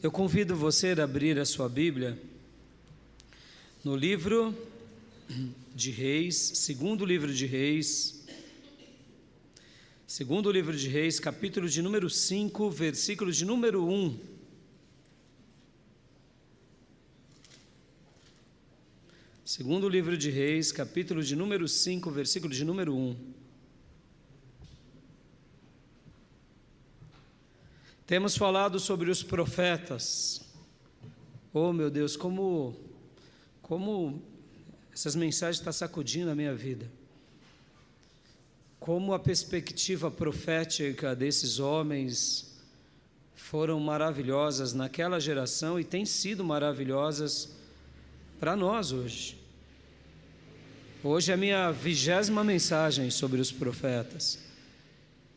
Eu convido você a abrir a sua Bíblia no livro de Reis, segundo livro de Reis, capítulo de número 5, versículo de número 1. Segundo livro de Reis, capítulo de número 5, versículo de número 1. Temos falado sobre os profetas. Oh, meu Deus, como essas mensagens estão sacudindo a minha vida. Como a perspectiva profética desses homens foram maravilhosas naquela geração e têm sido maravilhosas para nós hoje. Hoje é a minha 20ª mensagem sobre os profetas.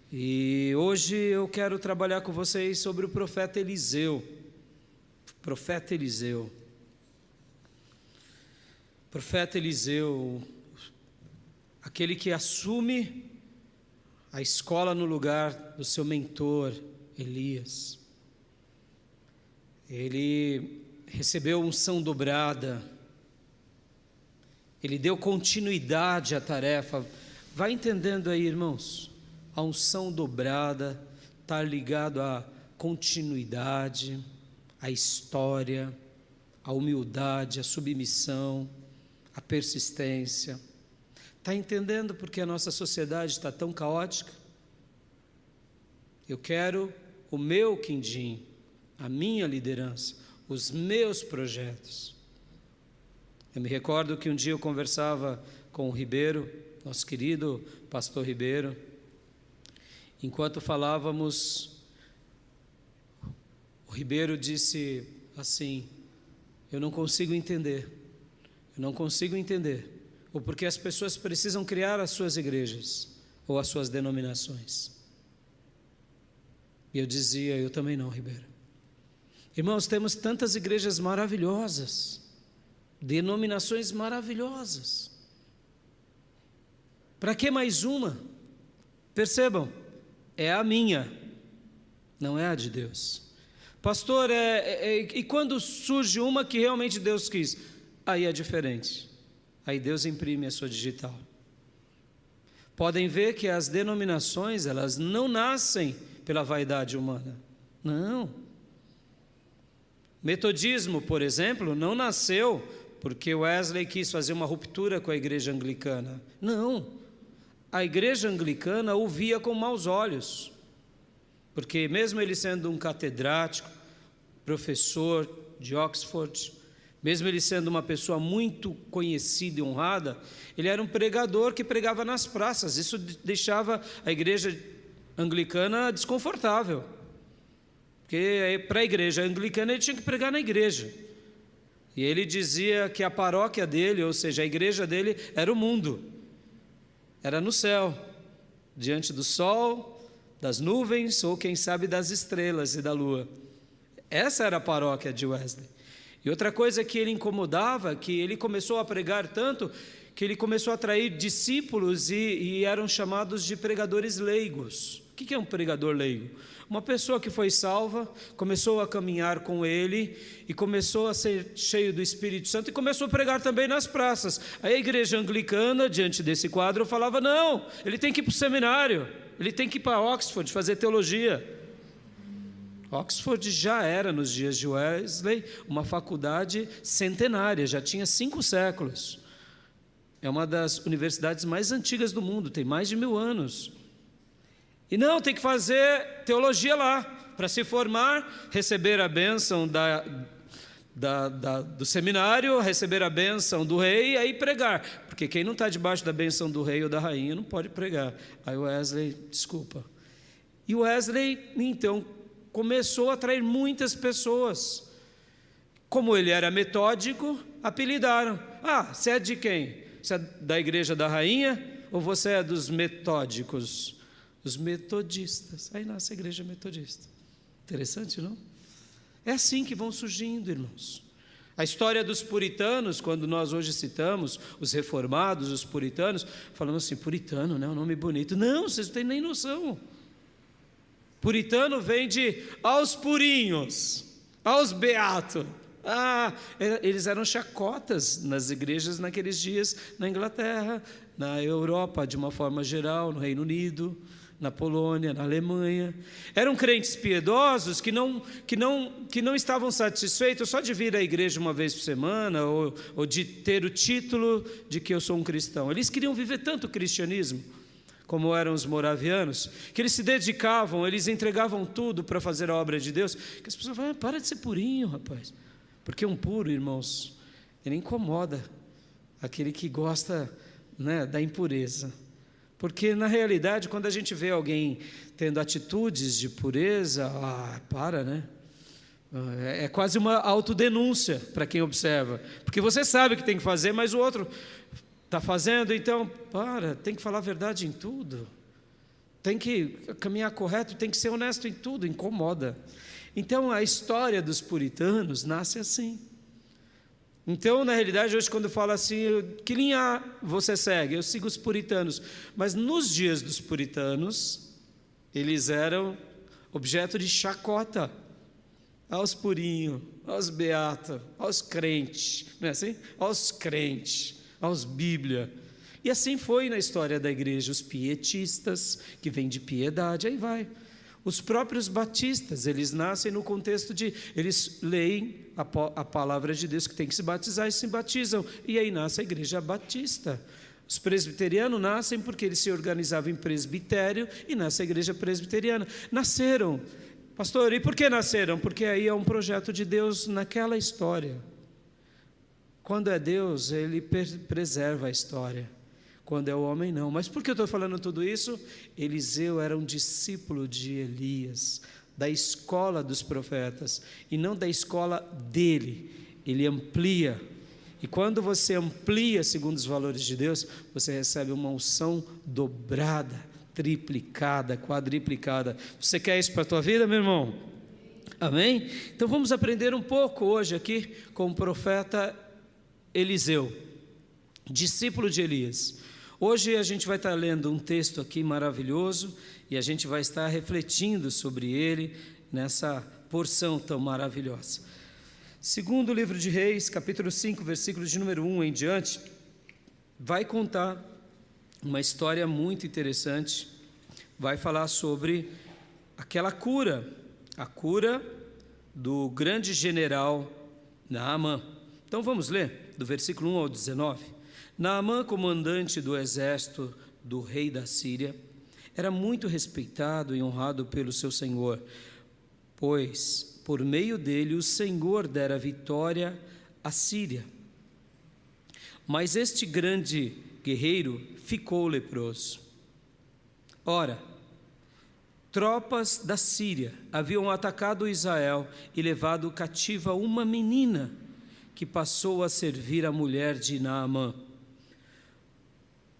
E hoje eu quero trabalhar com vocês sobre o profeta Eliseu. Profeta Eliseu. Profeta Eliseu, aquele que assume a escola no lugar do seu mentor, Elias. Ele recebeu unção dobrada. Ele deu continuidade à tarefa. Vai entendendo aí, irmãos? A unção dobrada está ligado à continuidade, à história, à humildade, à submissão, à persistência. Está entendendo porque a nossa sociedade está tão caótica? Eu quero o meu quindim, a minha liderança, os meus projetos. Eu me recordo que um dia eu conversava com o Ribeiro, nosso querido pastor Ribeiro. Enquanto falávamos, o Ribeiro disse assim: eu não consigo entender o porquê as pessoas precisam criar as suas igrejas ou as suas denominações. E eu dizia: eu também não, Ribeiro. Irmãos, temos tantas igrejas maravilhosas, denominações maravilhosas. Para que mais uma? Percebam, é a minha, não é a de Deus. Pastor, e quando surge uma que realmente Deus quis? Aí é diferente. Aí Deus imprime a sua digital. Podem ver que as denominações, elas não nascem pela vaidade humana. Não. Metodismo, por exemplo, não nasceu porque Wesley quis fazer uma ruptura com a igreja anglicana. Não. A igreja anglicana o via com maus olhos, porque mesmo ele sendo um catedrático, professor de Oxford, mesmo ele sendo uma pessoa muito conhecida e honrada, ele era um pregador que pregava nas praças. Isso deixava a igreja anglicana desconfortável, porque para a igreja anglicana ele tinha que pregar na igreja, e ele dizia que a paróquia dele, ou seja, a igreja dele, era o mundo. Era no céu, diante do sol, das nuvens, ou quem sabe das estrelas e da lua. Essa era a paróquia de Wesley. E outra coisa que ele incomodava, que ele começou a pregar tanto, que ele começou a atrair discípulos e eram chamados de pregadores leigos. O que é um pregador leigo? Uma pessoa que foi salva, começou a caminhar com ele e começou a ser cheio do Espírito Santo e começou a pregar também nas praças. A igreja anglicana, diante desse quadro, falava: não, ele tem que ir para o seminário, ele tem que ir para Oxford fazer teologia. Oxford já era, nos dias de Wesley, uma faculdade centenária, já tinha 5 séculos. É uma das universidades mais antigas do mundo, tem mais de 1000 anos. E não, tem que fazer teologia lá, para se formar, receber a bênção do seminário, receber a bênção do rei e aí pregar. Porque quem não está debaixo da bênção do rei ou da rainha não pode pregar. Aí Wesley, desculpa. E Wesley, então, começou a atrair muitas pessoas. Como ele era metódico, apelidaram: ah, você é de quem? Você é da igreja da rainha ou você é dos metódicos? Os metodistas. Aí nasce a igreja metodista. Interessante, não? É assim que vão surgindo, irmãos. A história dos puritanos, quando nós hoje citamos os reformados, os puritanos, falamos assim: puritano, né? Um nome bonito. Não, vocês não têm nem noção. Puritano vem de aos purinhos. aos beatos. Eles eram chacotas nas igrejas naqueles dias, na Inglaterra, na Europa, de uma forma geral, no Reino Unido, na Polônia, na Alemanha. Eram crentes piedosos que não estavam satisfeitos só de vir à igreja uma vez por semana ou de ter o título de que eu sou um cristão. Eles queriam viver tanto o cristianismo, como eram os moravianos, que eles se dedicavam, eles entregavam tudo para fazer a obra de Deus, que as pessoas falam, para de ser purinho, rapaz. Porque um puro, irmãos, ele incomoda aquele que gosta, né, da impureza. Porque, na realidade, quando a gente vê alguém tendo atitudes de pureza, né? É quase uma autodenúncia para quem observa. Porque você sabe que tem que fazer, mas o outro está fazendo, então, tem que falar a verdade em tudo. Tem que caminhar correto, tem que ser honesto em tudo, incomoda. Então, a história dos puritanos nasce assim. Então, na realidade, hoje quando eu falo assim, que linha você segue? Eu sigo os puritanos. Mas nos dias dos puritanos, eles eram objeto de chacota aos purinhos, aos beatos, aos crentes, não é assim? Aos crentes, aos Bíblia. E assim foi na história da igreja, os pietistas, que vêm de piedade, aí vai. Os próprios batistas, eles nascem no contexto de, eles leem a palavra de Deus que tem que se batizar e se batizam, e aí nasce a igreja batista. Os presbiterianos nascem porque eles se organizavam em presbitério e nasce a igreja presbiteriana. Nasceram, pastor, e por que nasceram? Porque aí é um projeto de Deus naquela história. Quando é Deus, Ele preserva a história. Quando é o homem, não. Mas por que eu estou falando tudo isso? Eliseu era um discípulo de Elias, da escola dos profetas, e não da escola dele. Ele amplia. E quando você amplia segundo os valores de Deus, você recebe uma unção dobrada, triplicada, quadriplicada. Você quer isso para a tua vida, meu irmão? Amém? Então vamos aprender um pouco hoje aqui com o profeta Eliseu, discípulo de Elias. Hoje a gente vai estar lendo um texto aqui maravilhoso e a gente vai estar refletindo sobre ele nessa porção tão maravilhosa. Segundo o livro de Reis, capítulo 5, versículos de número 1 em diante, vai contar uma história muito interessante, vai falar sobre aquela cura, a cura do grande general Naamã. Então vamos ler do versículo 1 ao 19. Naamã, comandante do exército do rei da Síria, era muito respeitado e honrado pelo seu senhor, pois por meio dele o Senhor dera vitória à Síria. Mas este grande guerreiro ficou leproso. Ora, tropas da Síria haviam atacado Israel e levado cativa uma menina que passou a servir a mulher de Naamã.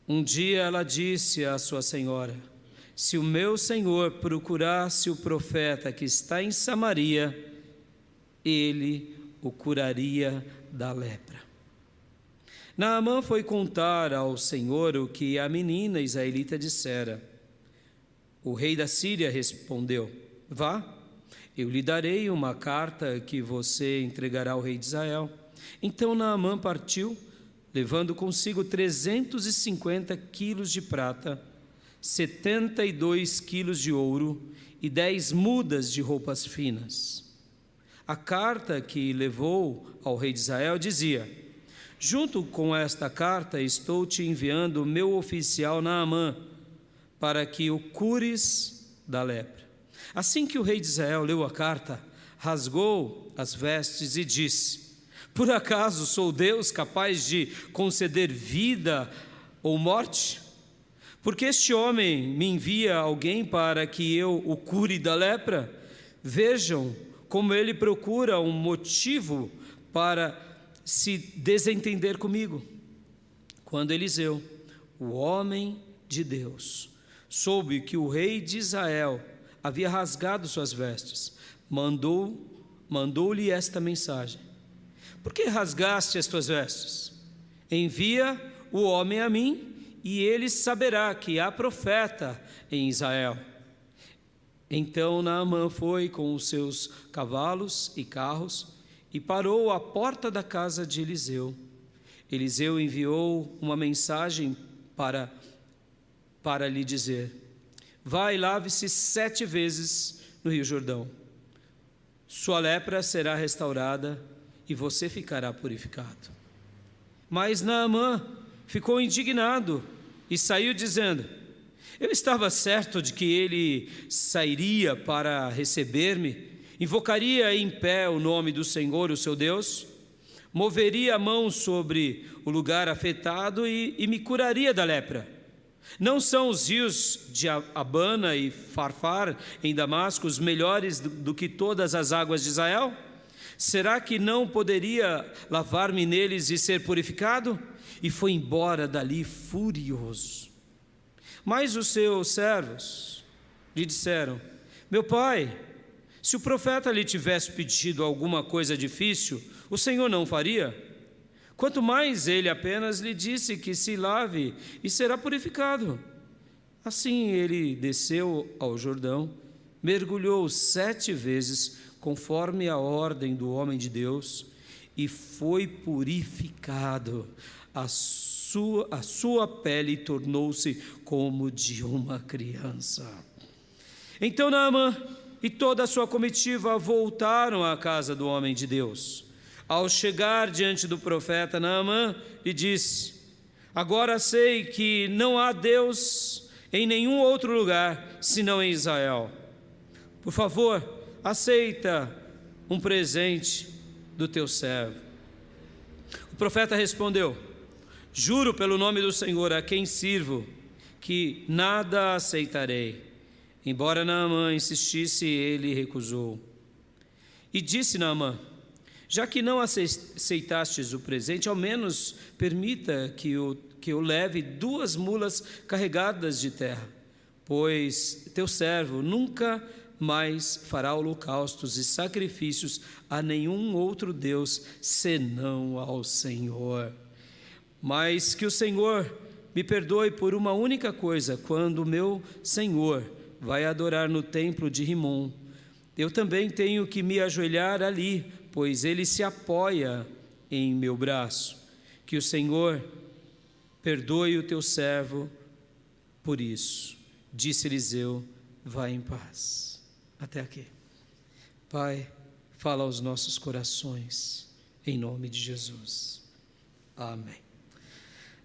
Um dia ela disse à sua senhora: se o meu senhor procurasse o profeta que está em Samaria, ele o curaria da lepra. Naamã foi contar ao Senhor o que a menina israelita dissera. O rei da Síria respondeu: vá, eu lhe darei uma carta que você entregará ao rei de Israel. Então Naamã partiu, levando consigo 350 quilos de prata, 72 quilos de ouro e 10 mudas de roupas finas. A carta que levou ao rei de Israel dizia: junto com esta carta estou te enviando o meu oficial Naamã, para que o cures da lepra. Assim que o rei de Israel leu a carta, rasgou as vestes e disse: por acaso sou Deus capaz de conceder vida ou morte? Porque este homem me envia alguém para que eu o cure da lepra? Vejam como ele procura um motivo para se desentender comigo. Quando Eliseu, o homem de Deus, soube que o rei de Israel havia rasgado suas vestes, mandou-lhe esta mensagem: por que rasgaste as tuas vestes? Envia o homem a mim, e ele saberá que há profeta em Israel. Então Naamã foi com os seus cavalos e carros e parou à porta da casa de Eliseu. Eliseu enviou uma mensagem para lhe dizer: vai e lave-se 7 vezes no Rio Jordão. Sua lepra será restaurada e você ficará purificado. Mas Naamã ficou indignado e saiu dizendo: eu estava certo de que ele sairia para receber-me, invocaria em pé o nome do Senhor, o seu Deus, moveria a mão sobre o lugar afetado e me curaria da lepra. Não são os rios de Abana e Farfar em Damasco os melhores do que todas as águas de Israel? Será que não poderia lavar-me neles e ser purificado? E foi embora dali furioso. Mas os seus servos lhe disseram: meu pai, se o profeta lhe tivesse pedido alguma coisa difícil, o Senhor não faria? Quanto mais ele apenas lhe disse que se lave e será purificado. Assim ele desceu ao Jordão, mergulhou 7 vezes, conforme a ordem do homem de Deus, e foi purificado. A sua pele tornou-se como de uma criança. Então Naamã e toda a sua comitiva voltaram à casa do homem de Deus. Ao chegar diante do profeta, Naamã lhe disse: agora sei que não há Deus em nenhum outro lugar senão em Israel. Por favor, aceita um presente do teu servo. O profeta respondeu: juro pelo nome do Senhor a quem sirvo, que nada aceitarei. Embora Naamã insistisse, ele recusou. E disse Naamã: já que não aceitastes o presente, ao menos permita que eu leve 2 mulas carregadas de terra, pois teu servo nunca mais fará holocaustos e sacrifícios a nenhum outro Deus, senão ao Senhor. Mas que o Senhor me perdoe por uma única coisa: quando o meu Senhor vai adorar no templo de Rimom, eu também tenho que me ajoelhar ali, pois ele se apoia em meu braço. Que o Senhor perdoe o teu servo por isso. Disse Eliseu: vai em paz. Até aqui. Pai, fala aos nossos corações, em nome de Jesus. Amém.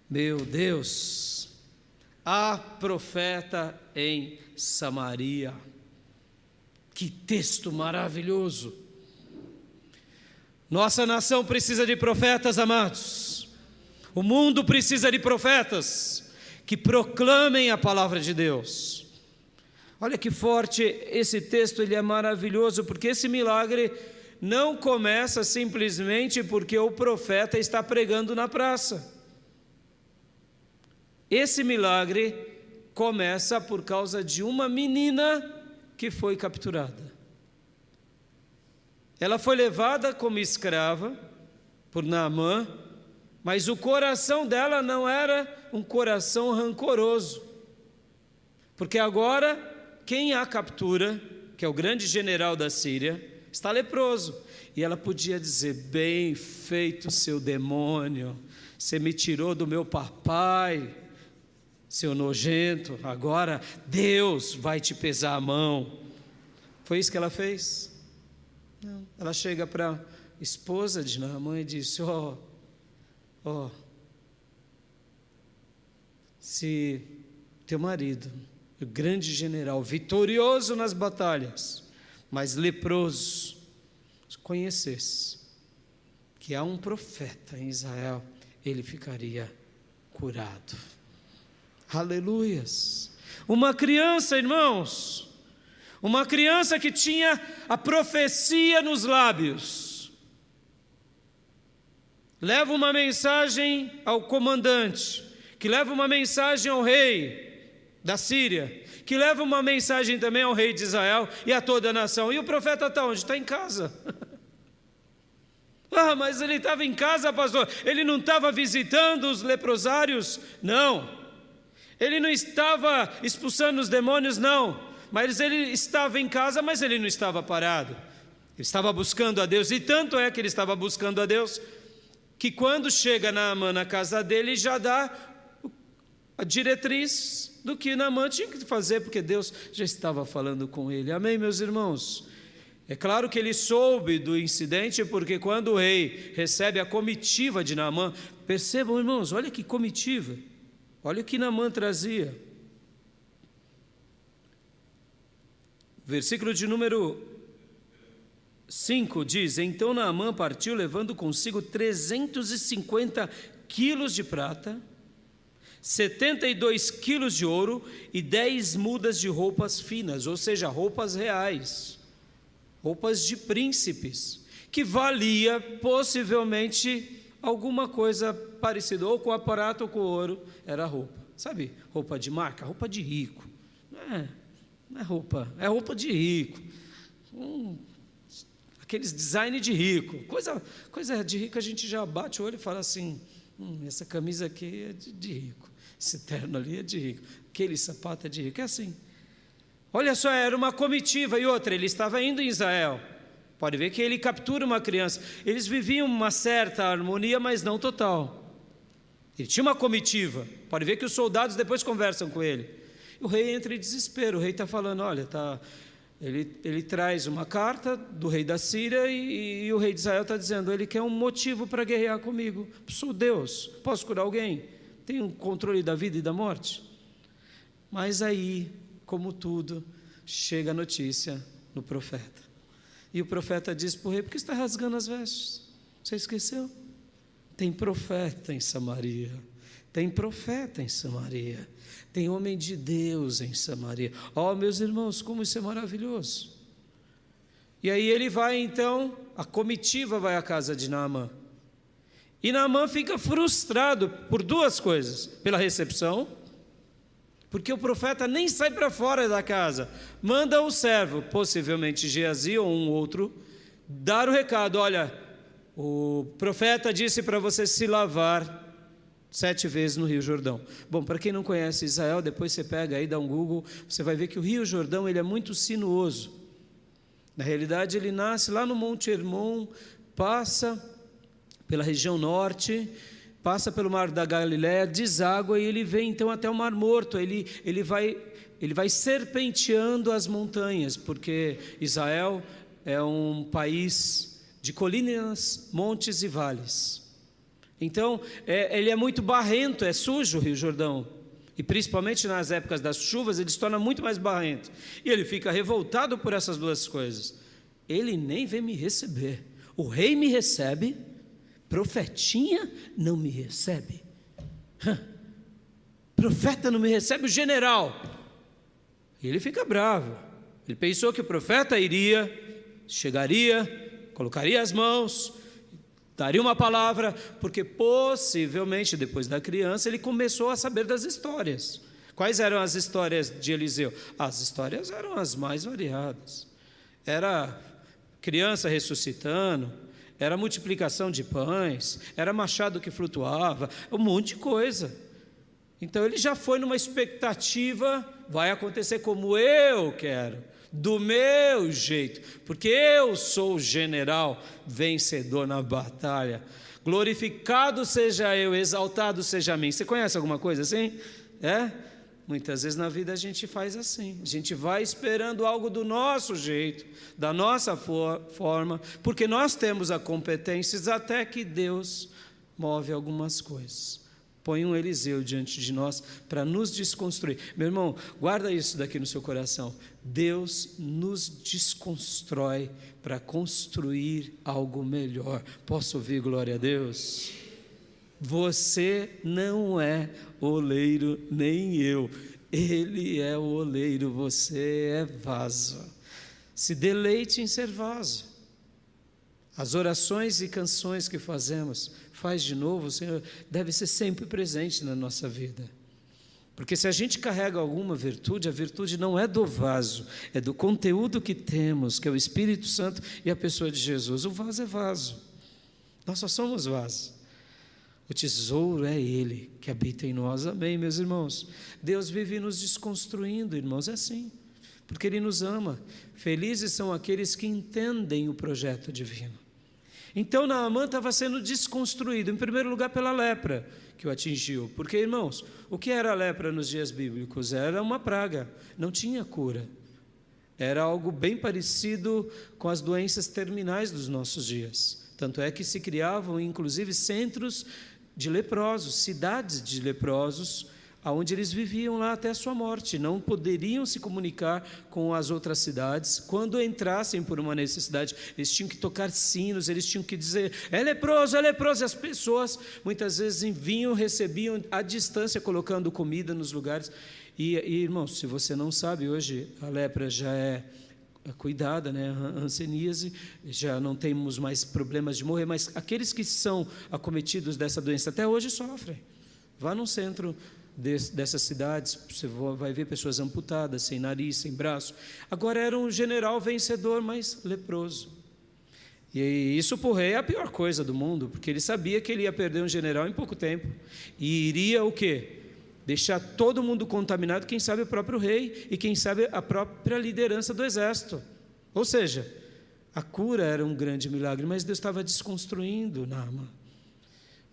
Meu Deus, há profeta em Samaria. Que texto maravilhoso! Nossa nação precisa de profetas, amados. O mundo precisa de profetas que proclamem a palavra de Deus. Olha que forte esse texto, ele é maravilhoso, porque esse milagre não começa simplesmente porque o profeta está pregando na praça. Esse milagre começa por causa de uma menina que foi capturada. Ela foi levada como escrava por Naamã, mas o coração dela não era um coração rancoroso, porque agora quem a captura, que é o grande general da Síria, está leproso, e ela podia dizer: bem feito, seu demônio, você me tirou do meu papai, seu nojento, agora Deus vai te pesar a mão. Foi isso que ela fez? Não. Ela chega para a esposa de Naamã e disse: se teu marido, o grande general, vitorioso nas batalhas, mas leproso, conhecesse que há um profeta em Israel, ele ficaria curado. Aleluias! Uma criança, irmãos, uma criança que tinha a profecia nos lábios, leva uma mensagem ao comandante, que leva uma mensagem ao rei da Síria, que leva uma mensagem também ao rei de Israel e a toda a nação. E o profeta está onde? Está em casa. Mas ele estava em casa, pastor. Ele não estava visitando os leprosários? Não. Ele não estava expulsando os demônios? Não. Mas ele estava em casa, mas ele não estava parado. Ele estava buscando a Deus, e tanto é que ele estava buscando a Deus, que quando chega Naamã na casa dele, já dá a diretriz do que Naamã tinha que fazer, porque Deus já estava falando com ele. Amém, meus irmãos? É claro que ele soube do incidente, porque quando o rei recebe a comitiva de Naamã, percebam, irmãos, olha que comitiva, olha o que Naamã trazia. Versículo de número 5 diz: então Naamã partiu levando consigo 350 quilos de prata, 72 quilos de ouro e 10 mudas de roupas finas, ou seja, roupas reais, roupas de príncipes, que valia possivelmente alguma coisa parecida, ou com aparato ou com ouro, era roupa. Sabe, roupa de marca, roupa de rico. Não é roupa, é roupa de rico. Aqueles design de rico. Coisa de rico a gente já bate o olho e fala assim, essa camisa aqui é de rico, esse terno ali é de rico, aquele sapato é de rico, é assim. Olha só, era uma comitiva. E outra, ele estava indo em Israel. Pode ver que ele captura uma criança. Eles viviam uma certa harmonia, mas não total. Ele tinha uma comitiva. Pode ver que os soldados depois conversam com ele. O rei entra em desespero. O rei está falando, olha, ele traz uma carta do rei da Síria e o rei de Israel está dizendo, ele quer um motivo para guerrear comigo. Sou Deus, posso curar alguém? Tenho controle da vida e da morte? Mas aí, como tudo, chega a notícia no profeta. E o profeta diz para o rei, por que você está rasgando as vestes? Você esqueceu? Tem profeta em Samaria. Tem profeta em Samaria. Tem homem de Deus em Samaria. Oh, meus irmãos, como isso é maravilhoso. E aí ele vai então, a comitiva vai à casa de Naamã. E Naamã fica frustrado por duas coisas. Pela recepção, porque o profeta nem sai para fora da casa. Manda o servo, possivelmente Geazi ou um outro, dar o recado, olha, o profeta disse para você se lavar 7 vezes no Rio Jordão. Bom, para quem não conhece Israel, depois você pega aí, dá um Google, você vai ver que o Rio Jordão ele é muito sinuoso. Na realidade, ele nasce lá no Monte Hermon, passa pela região norte, passa pelo Mar da Galileia, deságua e ele vem então até o Mar Morto. Ele vai serpenteando as montanhas, porque Israel é um país de colinas, montes e vales. Então, ele é muito barrento, é sujo o Rio Jordão. E principalmente nas épocas das chuvas, ele se torna muito mais barrento. E ele fica revoltado por essas duas coisas. Ele nem vem me receber. O rei me recebe, profetinha não me recebe. Profeta não me recebe, o general. E ele fica bravo. Ele pensou que o profeta chegaria, colocaria as mãos, daria uma palavra, porque possivelmente depois da criança ele começou a saber das histórias. Quais eram as histórias de Eliseu? As histórias eram as mais variadas. Era criança ressuscitando, era multiplicação de pães, era machado que flutuava, um monte de coisa. Então ele já foi numa expectativa, vai acontecer como eu quero, do meu jeito, porque eu sou o general vencedor na batalha. Glorificado seja eu, exaltado seja a mim. Você conhece alguma coisa assim? Muitas vezes na vida a gente faz assim, a gente vai esperando algo do nosso jeito, da nossa forma, porque nós temos as competências até que Deus move algumas coisas. Põe um Eliseu diante de nós para nos desconstruir. Meu irmão, guarda isso daqui no seu coração. Deus nos desconstrói para construir algo melhor. Posso ouvir glória a Deus? Você não é oleiro, nem eu. Ele é o oleiro, você é vaso. Se deleite em ser vaso. As orações e canções que fazemos, faz de novo, o Senhor deve ser sempre presente na nossa vida. Porque se a gente carrega alguma virtude, a virtude não é do vaso, é do conteúdo que temos, que é o Espírito Santo e a pessoa de Jesus. O vaso é vaso. Nós só somos vaso. O tesouro é Ele que habita em nós. Amém, meus irmãos? Deus vive nos desconstruindo, irmãos, é assim. porque Ele nos ama. Felizes são aqueles que entendem o projeto divino. Então Naamã estava sendo desconstruído, em primeiro lugar pela lepra que o atingiu. Porque, irmãos, o que era a lepra nos dias bíblicos? Era uma praga, não tinha cura. Era algo bem parecido com as doenças terminais dos nossos dias. Tanto é que se criavam, inclusive, centros de leprosos, cidades de leprosos, onde eles viviam lá até a sua morte. Não poderiam se comunicar com as outras cidades. Quando entrassem por uma necessidade, eles tinham que tocar sinos, eles tinham que dizer, é leproso, é leproso. E as pessoas, muitas vezes, vinham, recebiam à distância, colocando comida nos lugares. E irmãos, se você não sabe, hoje a lepra já é cuidada, né? A hanseníase, já não temos mais problemas de morrer, mas aqueles que são acometidos dessa doença até hoje sofrem. Vá num centro dessas cidades, você vai ver pessoas amputadas, sem nariz, sem braço. Agora era um general vencedor, mas leproso. E isso para o rei é a pior coisa do mundo, porque ele sabia que ele ia perder um general em pouco tempo. E iria o quê? Deixar todo mundo contaminado, quem sabe o próprio rei e quem sabe a própria liderança do exército. Ou seja, a cura era um grande milagre, mas Deus estava desconstruindo Naamã.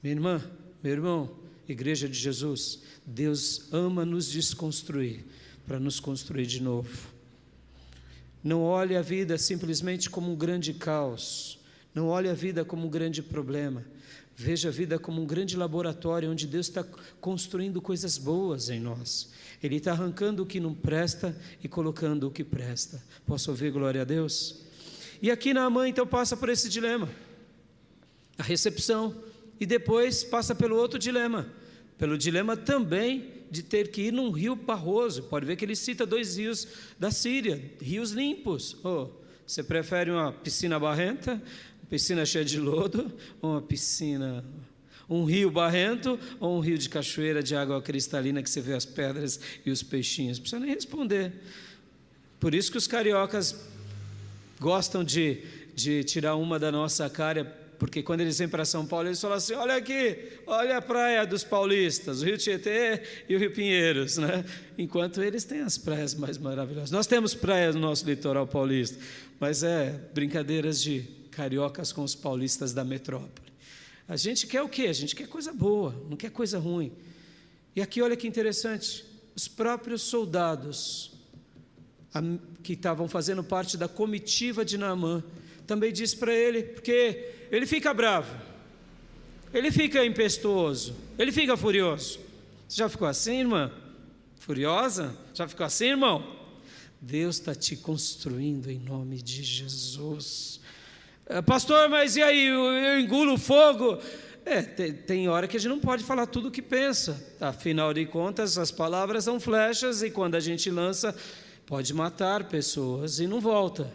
Minha irmã, meu irmão, Igreja de Jesus, Deus ama nos desconstruir para nos construir de novo. Não olhe a vida simplesmente como um grande caos, não olhe a vida como um grande problema. Veja a vida como um grande laboratório onde Deus está construindo coisas boas em nós. Ele está arrancando o que não presta e colocando o que presta. Posso ouvir glória a Deus? E aqui Naamã então passa por esse dilema, a recepção, e depois passa pelo outro dilema, pelo dilema também de ter que ir num rio barroso. Pode ver que ele cita 2 rios da Síria, rios limpos. Você prefere uma piscina barrenta, piscina cheia de lodo, ou um rio barrento, ou um rio de cachoeira de água cristalina que você vê as pedras e os peixinhos? Não precisa nem responder. Por isso que os cariocas gostam de tirar uma da nossa cara, porque quando eles vêm para São Paulo, eles falam assim, olha aqui, olha a praia dos paulistas, o Rio Tietê e o Rio Pinheiros, né? Enquanto eles têm as praias mais maravilhosas. Nós temos praias no nosso litoral paulista, mas brincadeiras de cariocas com os paulistas da metrópole. A gente quer o quê? A gente quer coisa boa, não quer coisa ruim. E aqui olha que interessante, os próprios soldados que estavam fazendo parte da comitiva de Naamã também diz para ele, porque ele fica bravo, ele fica impetuoso, ele fica furioso. Você já ficou assim, irmã? Furiosa? Já ficou assim, irmão? Deus está te construindo em nome de Jesus. Pastor, mas e aí, eu engulo fogo? Tem hora que a gente não pode falar tudo o que pensa. Afinal de contas, as palavras são flechas e quando a gente lança, pode matar pessoas e não volta.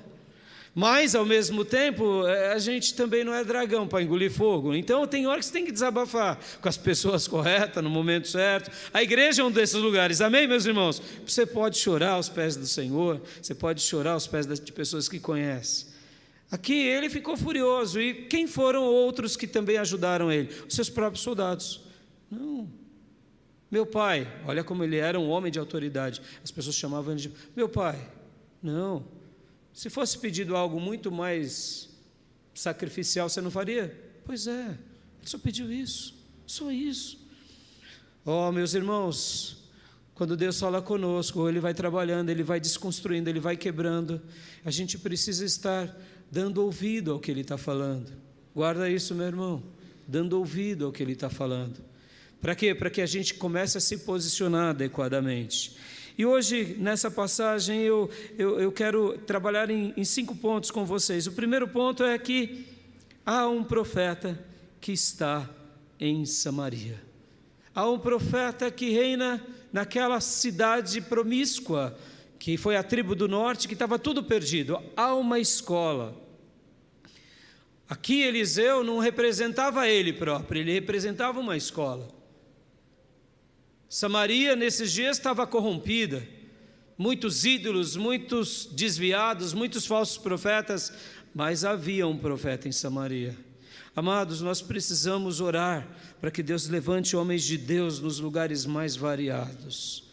Mas, ao mesmo tempo, a gente também não é dragão para engolir fogo. Então, tem hora que você tem que desabafar com as pessoas corretas, no momento certo. A igreja é um desses lugares, amém, meus irmãos? Você pode chorar aos pés do Senhor, você pode chorar aos pés de pessoas que conhecem. Aqui ele ficou furioso. E quem foram outros que também ajudaram ele? Os seus próprios soldados. Não. Meu pai, olha como ele era um homem de autoridade. As pessoas chamavam ele de meu pai. Não. Se fosse pedido algo muito mais sacrificial, você não faria? Pois é, ele só pediu isso, só isso. Meus irmãos, quando Deus fala conosco, Ele vai trabalhando, Ele vai desconstruindo, Ele vai quebrando. A gente precisa estar dando ouvido ao que Ele está falando. Guarda isso, meu irmão, dando ouvido ao que Ele está falando. Para quê? Para que a gente comece a se posicionar adequadamente. E hoje, nessa passagem, eu quero trabalhar em 5 pontos com vocês. O primeiro ponto é que há um profeta que está em Samaria. Há um profeta que reina naquela cidade promíscua, que foi a tribo do norte, que estava tudo perdido. Há uma escola. Aqui Eliseu não representava ele próprio, ele representava uma escola. Samaria, nesses dias, estava corrompida. Muitos ídolos, muitos desviados, muitos falsos profetas, mas havia um profeta em Samaria. Amados, nós precisamos orar para que Deus levante homens de Deus nos lugares mais variados.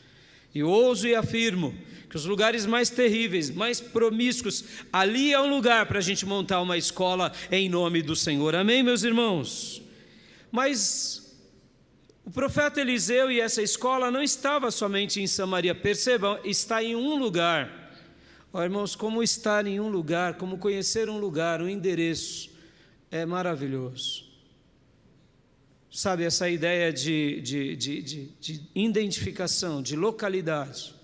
E ouso e afirmo que os lugares mais terríveis, mais promíscuos, ali é um lugar para a gente montar uma escola em nome do Senhor. Amém, meus irmãos? Mas o profeta Eliseu e essa escola não estava somente em Samaria. Percebam, está em um lugar. Ó, irmãos, como estar em um lugar, como conhecer um lugar, um endereço, é maravilhoso. Sabe, essa ideia de identificação, de localidade,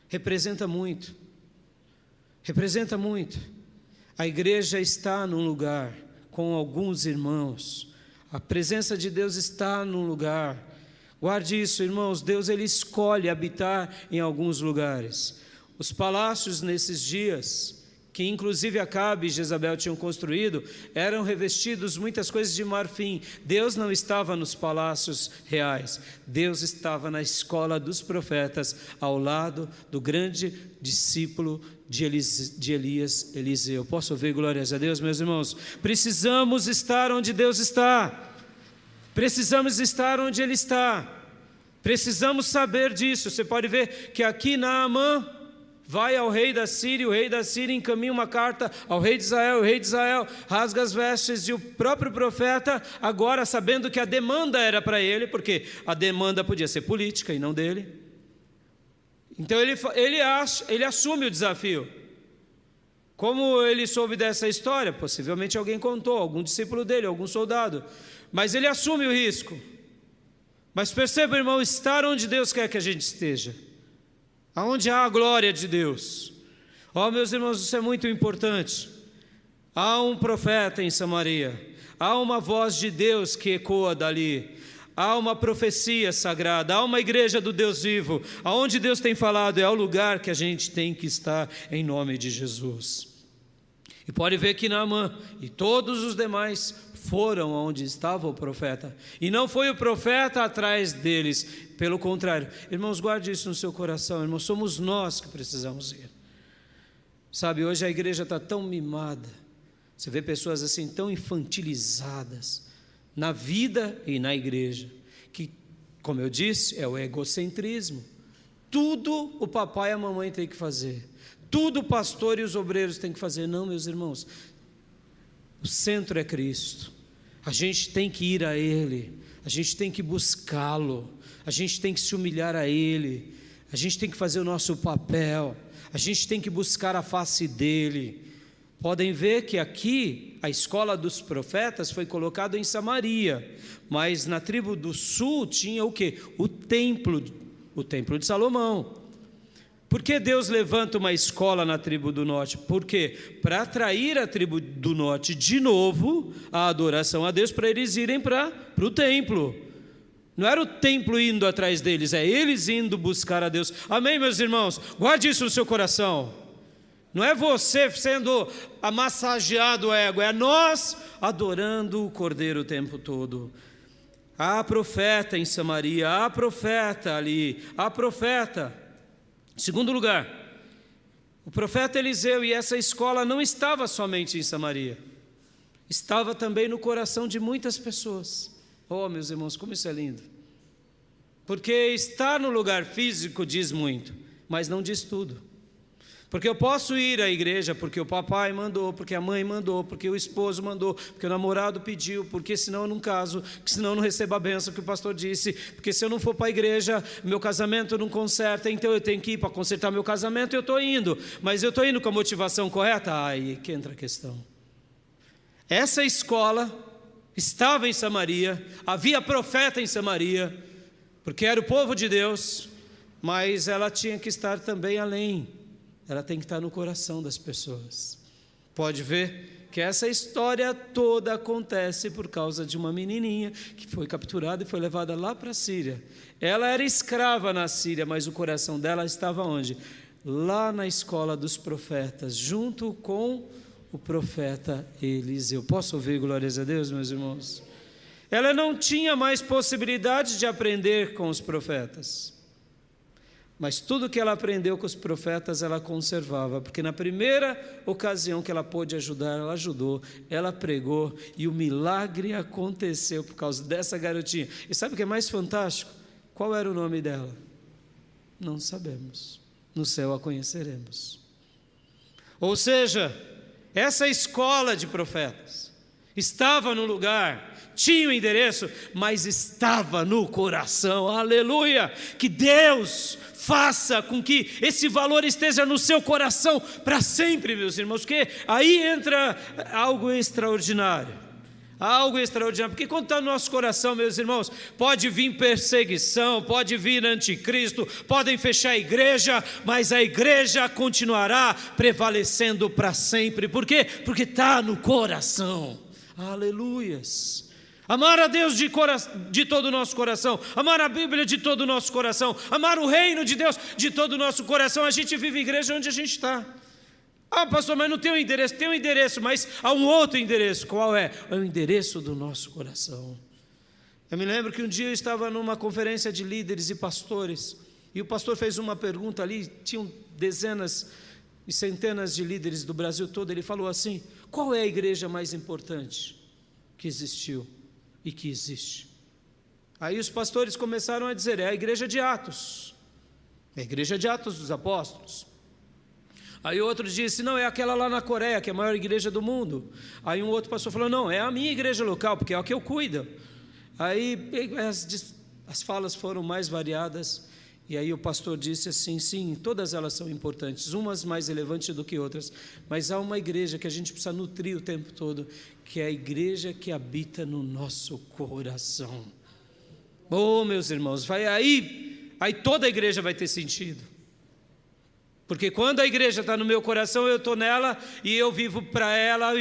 representa muito. Representa muito. A igreja está num lugar com alguns irmãos. A presença de Deus está num lugar. Guarde isso, irmãos. Deus, Ele escolhe habitar em alguns lugares. Os palácios nesses dias, que inclusive Acabe e Jezabel tinham construído, eram revestidos muitas coisas de marfim. Deus não estava nos palácios reais. Deus estava na escola dos profetas, ao lado do grande discípulo de Elias, Eliseu. Posso ouvir glórias a Deus, meus irmãos? Precisamos estar onde Deus está. Precisamos estar onde Ele está. Precisamos saber disso. Você pode ver que aqui Naamã vai ao rei da Síria, o rei da Síria encaminha uma carta ao rei de Israel, o rei de Israel rasga as vestes, e o próprio profeta, agora sabendo que a demanda era para ele, porque a demanda podia ser política e não dele, então ele assume o desafio. Como ele soube dessa história? Possivelmente alguém contou, algum discípulo dele, algum soldado, mas ele assume o risco. Mas perceba, irmão, estar onde Deus quer que a gente esteja, aonde há a glória de Deus. Ó, meus irmãos, isso é muito importante. Há um profeta em Samaria, há uma voz de Deus que ecoa dali, há uma profecia sagrada, há uma igreja do Deus vivo. Aonde Deus tem falado é o lugar que a gente tem que estar em nome de Jesus. E pode ver que Naamã e todos os demais foram onde estava o profeta, e não foi o profeta atrás deles, pelo contrário. Irmãos, guarde isso no seu coração, irmãos, somos nós que precisamos ir. Sabe, hoje a igreja está tão mimada, você vê pessoas assim tão infantilizadas na vida e na igreja, que, como eu disse, é o egocentrismo. Tudo o papai e a mamãe têm que fazer, tudo o pastor e os obreiros têm que fazer. Não, meus irmãos, o centro é Cristo. A gente tem que ir a Ele, a gente tem que buscá-lo, a gente tem que se humilhar a Ele, a gente tem que fazer o nosso papel, a gente tem que buscar a face dEle. Podem ver que aqui a escola dos profetas foi colocada em Samaria, mas na tribo do sul tinha o quê? O templo de Salomão. Por que Deus levanta uma escola na tribo do norte? Por quê? Para atrair a tribo do norte de novo à adoração a Deus, para eles irem para o templo. Não era o templo indo atrás deles, é eles indo buscar a Deus. Amém, meus irmãos? Guarde isso no seu coração. Não é você sendo amassageado o ego, é nós adorando o Cordeiro o tempo todo. Há profeta em Samaria, há profeta ali, há profeta. Segundo lugar, o profeta Eliseu e essa escola não estava somente em Samaria, estava também no coração de muitas pessoas. Oh, meus irmãos, como isso é lindo! Porque estar no lugar físico diz muito, mas não diz tudo. Porque eu posso ir à igreja porque o papai mandou, porque a mãe mandou, porque o esposo mandou, porque o namorado pediu, porque senão eu não caso, porque senão eu não recebo a bênção que o pastor disse, porque se eu não for para a igreja, meu casamento não conserta, então eu tenho que ir para consertar meu casamento, eu estou indo, mas eu estou indo com a motivação correta? Aí que entra a questão. Essa escola estava em Samaria, havia profeta em Samaria, porque era o povo de Deus, mas ela tinha que estar também além. Ela tem que estar no coração das pessoas. Pode ver que essa história toda acontece por causa de uma menininha que foi capturada e foi levada lá para a Síria. Ela era escrava na Síria, mas o coração dela estava onde? Lá na escola dos profetas, junto com o profeta Eliseu. Posso ouvir glórias a Deus, meus irmãos? Ela não tinha mais possibilidade de aprender com os profetas, mas tudo que ela aprendeu com os profetas ela conservava, porque na primeira ocasião que ela pôde ajudar, ela ajudou, ela pregou, e o milagre aconteceu por causa dessa garotinha. E sabe o que é mais fantástico? Qual era o nome dela? Não sabemos. No céu a conheceremos. Ou seja, essa escola de profetas estava no lugar, tinha o endereço, mas estava no coração. Aleluia! Que Deus faça com que esse valor esteja no seu coração para sempre, meus irmãos, porque aí entra algo extraordinário. Algo extraordinário, porque quando está no nosso coração, meus irmãos, pode vir perseguição, pode vir anticristo, podem fechar a igreja, mas a igreja continuará prevalecendo para sempre. Por quê? Porque está no coração. Aleluias. Amar a Deus de todo o nosso coração, amar a Bíblia de todo o nosso coração, amar o reino de Deus de todo o nosso coração. A gente vive igreja onde a gente está. Ah, pastor, mas não tem um endereço. Tem um endereço, mas há um outro endereço. Qual é? É o endereço do nosso coração. Eu me lembro que um dia eu estava numa conferência de líderes e pastores, e o pastor fez uma pergunta ali, tinham dezenas e centenas de líderes do Brasil todo. Ele falou assim: qual é a igreja mais importante que existiu e que existe? Aí os pastores começaram a dizer: é a igreja de Atos, é a igreja de Atos dos Apóstolos. Aí outro disse: não, é aquela lá na Coreia, que é a maior igreja do mundo. Aí um outro pastor falou: não, é a minha igreja local, porque é a que eu cuido. Aí as falas foram mais variadas, e aí o pastor disse assim: sim, todas elas são importantes, umas mais relevantes do que outras, mas há uma igreja que a gente precisa nutrir o tempo todo, que é a igreja que habita no nosso coração. Oh, meus irmãos, aí toda a igreja vai ter sentido. Porque quando a igreja está no meu coração, eu estou nela e eu vivo para ela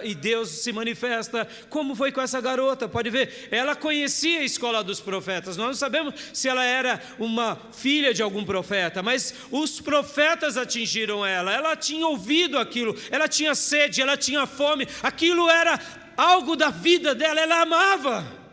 e Deus se manifesta. Como foi com essa garota? Pode ver, ela conhecia a escola dos profetas. Nós não sabemos se ela era uma filha de algum profeta, mas os profetas atingiram ela tinha ouvido aquilo, ela tinha sede, ela tinha fome, aquilo era algo da vida dela, ela amava.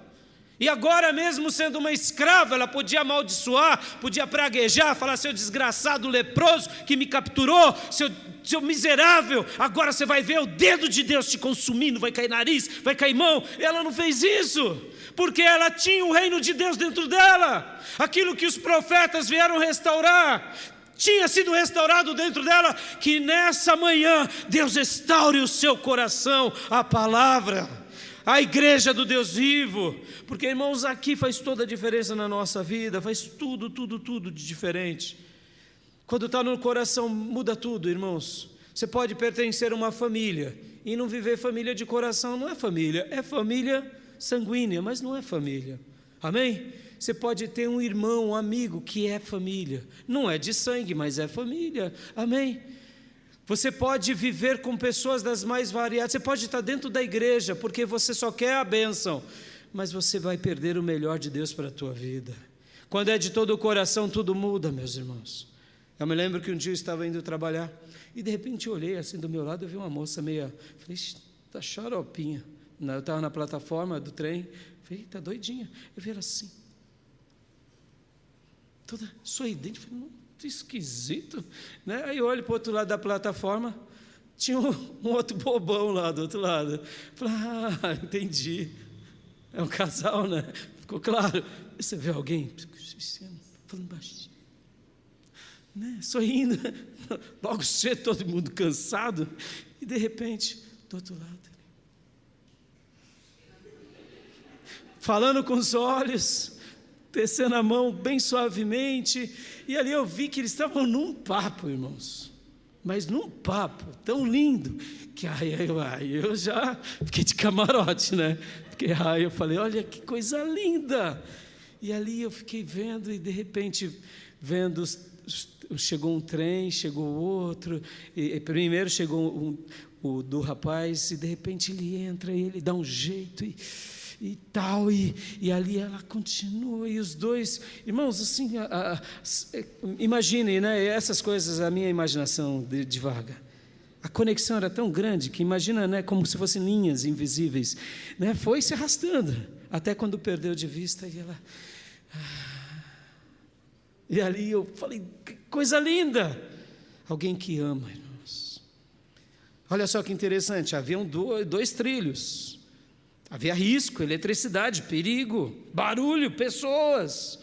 E agora, mesmo sendo uma escrava, ela podia amaldiçoar, podia praguejar, falar: seu desgraçado leproso que me capturou, seu miserável, agora você vai ver o dedo de Deus te consumindo, vai cair nariz, vai cair mão. Ela não fez isso, porque ela tinha o reino de Deus dentro dela, aquilo que os profetas vieram restaurar, tinha sido restaurado dentro dela. Que nessa manhã Deus restaure o seu coração, a palavra, a igreja do Deus vivo, porque, irmãos, aqui faz toda a diferença na nossa vida, faz tudo de diferente. Quando está no coração, muda tudo, irmãos. Você pode pertencer a uma família e não viver família de coração. Não é família sanguínea, mas não é família. Amém? Você pode ter um irmão, um amigo que é família, não é de sangue, mas é família. Amém? Você pode viver com pessoas das mais variadas, você pode estar dentro da igreja, porque você só quer a bênção, mas você vai perder o melhor de Deus para a tua vida. Quando é de todo o coração, tudo muda, meus irmãos. Eu me lembro que um dia eu estava indo trabalhar, e de repente eu olhei assim do meu lado, eu vi uma moça falei: está xaropinha. Eu estava na plataforma do trem, falei: está doidinha. Eu vi ela assim, toda sorridente, falei: não, esquisito, né? Aí eu olho para o outro lado da plataforma, tinha um outro bobão lá do outro lado. Falei: entendi, é um casal, né? Ficou claro. Você vê alguém falando baixinho, né? Sorrindo, logo cedo, todo mundo cansado, e de repente, do outro lado, falando com os olhos, descendo a mão bem suavemente, e ali eu vi que eles estavam num papo, irmãos, mas num papo tão lindo, que eu já fiquei de camarote, né? Porque eu falei: olha que coisa linda. E ali eu fiquei vendo, e de repente vendo, chegou um trem, chegou outro, e primeiro chegou o do rapaz, e de repente ele entra e ele dá um jeito e tal, e ali ela continua, e os dois, irmãos, assim, imaginem, né, essas coisas, a minha imaginação divaga, a conexão era tão grande, que imagina, né, como se fossem linhas invisíveis, né, foi se arrastando, até quando perdeu de vista, e ela, e ali eu falei: que coisa linda, alguém que ama, irmãos. Olha só que interessante, haviam dois trilhos, havia risco, eletricidade, perigo, barulho, pessoas.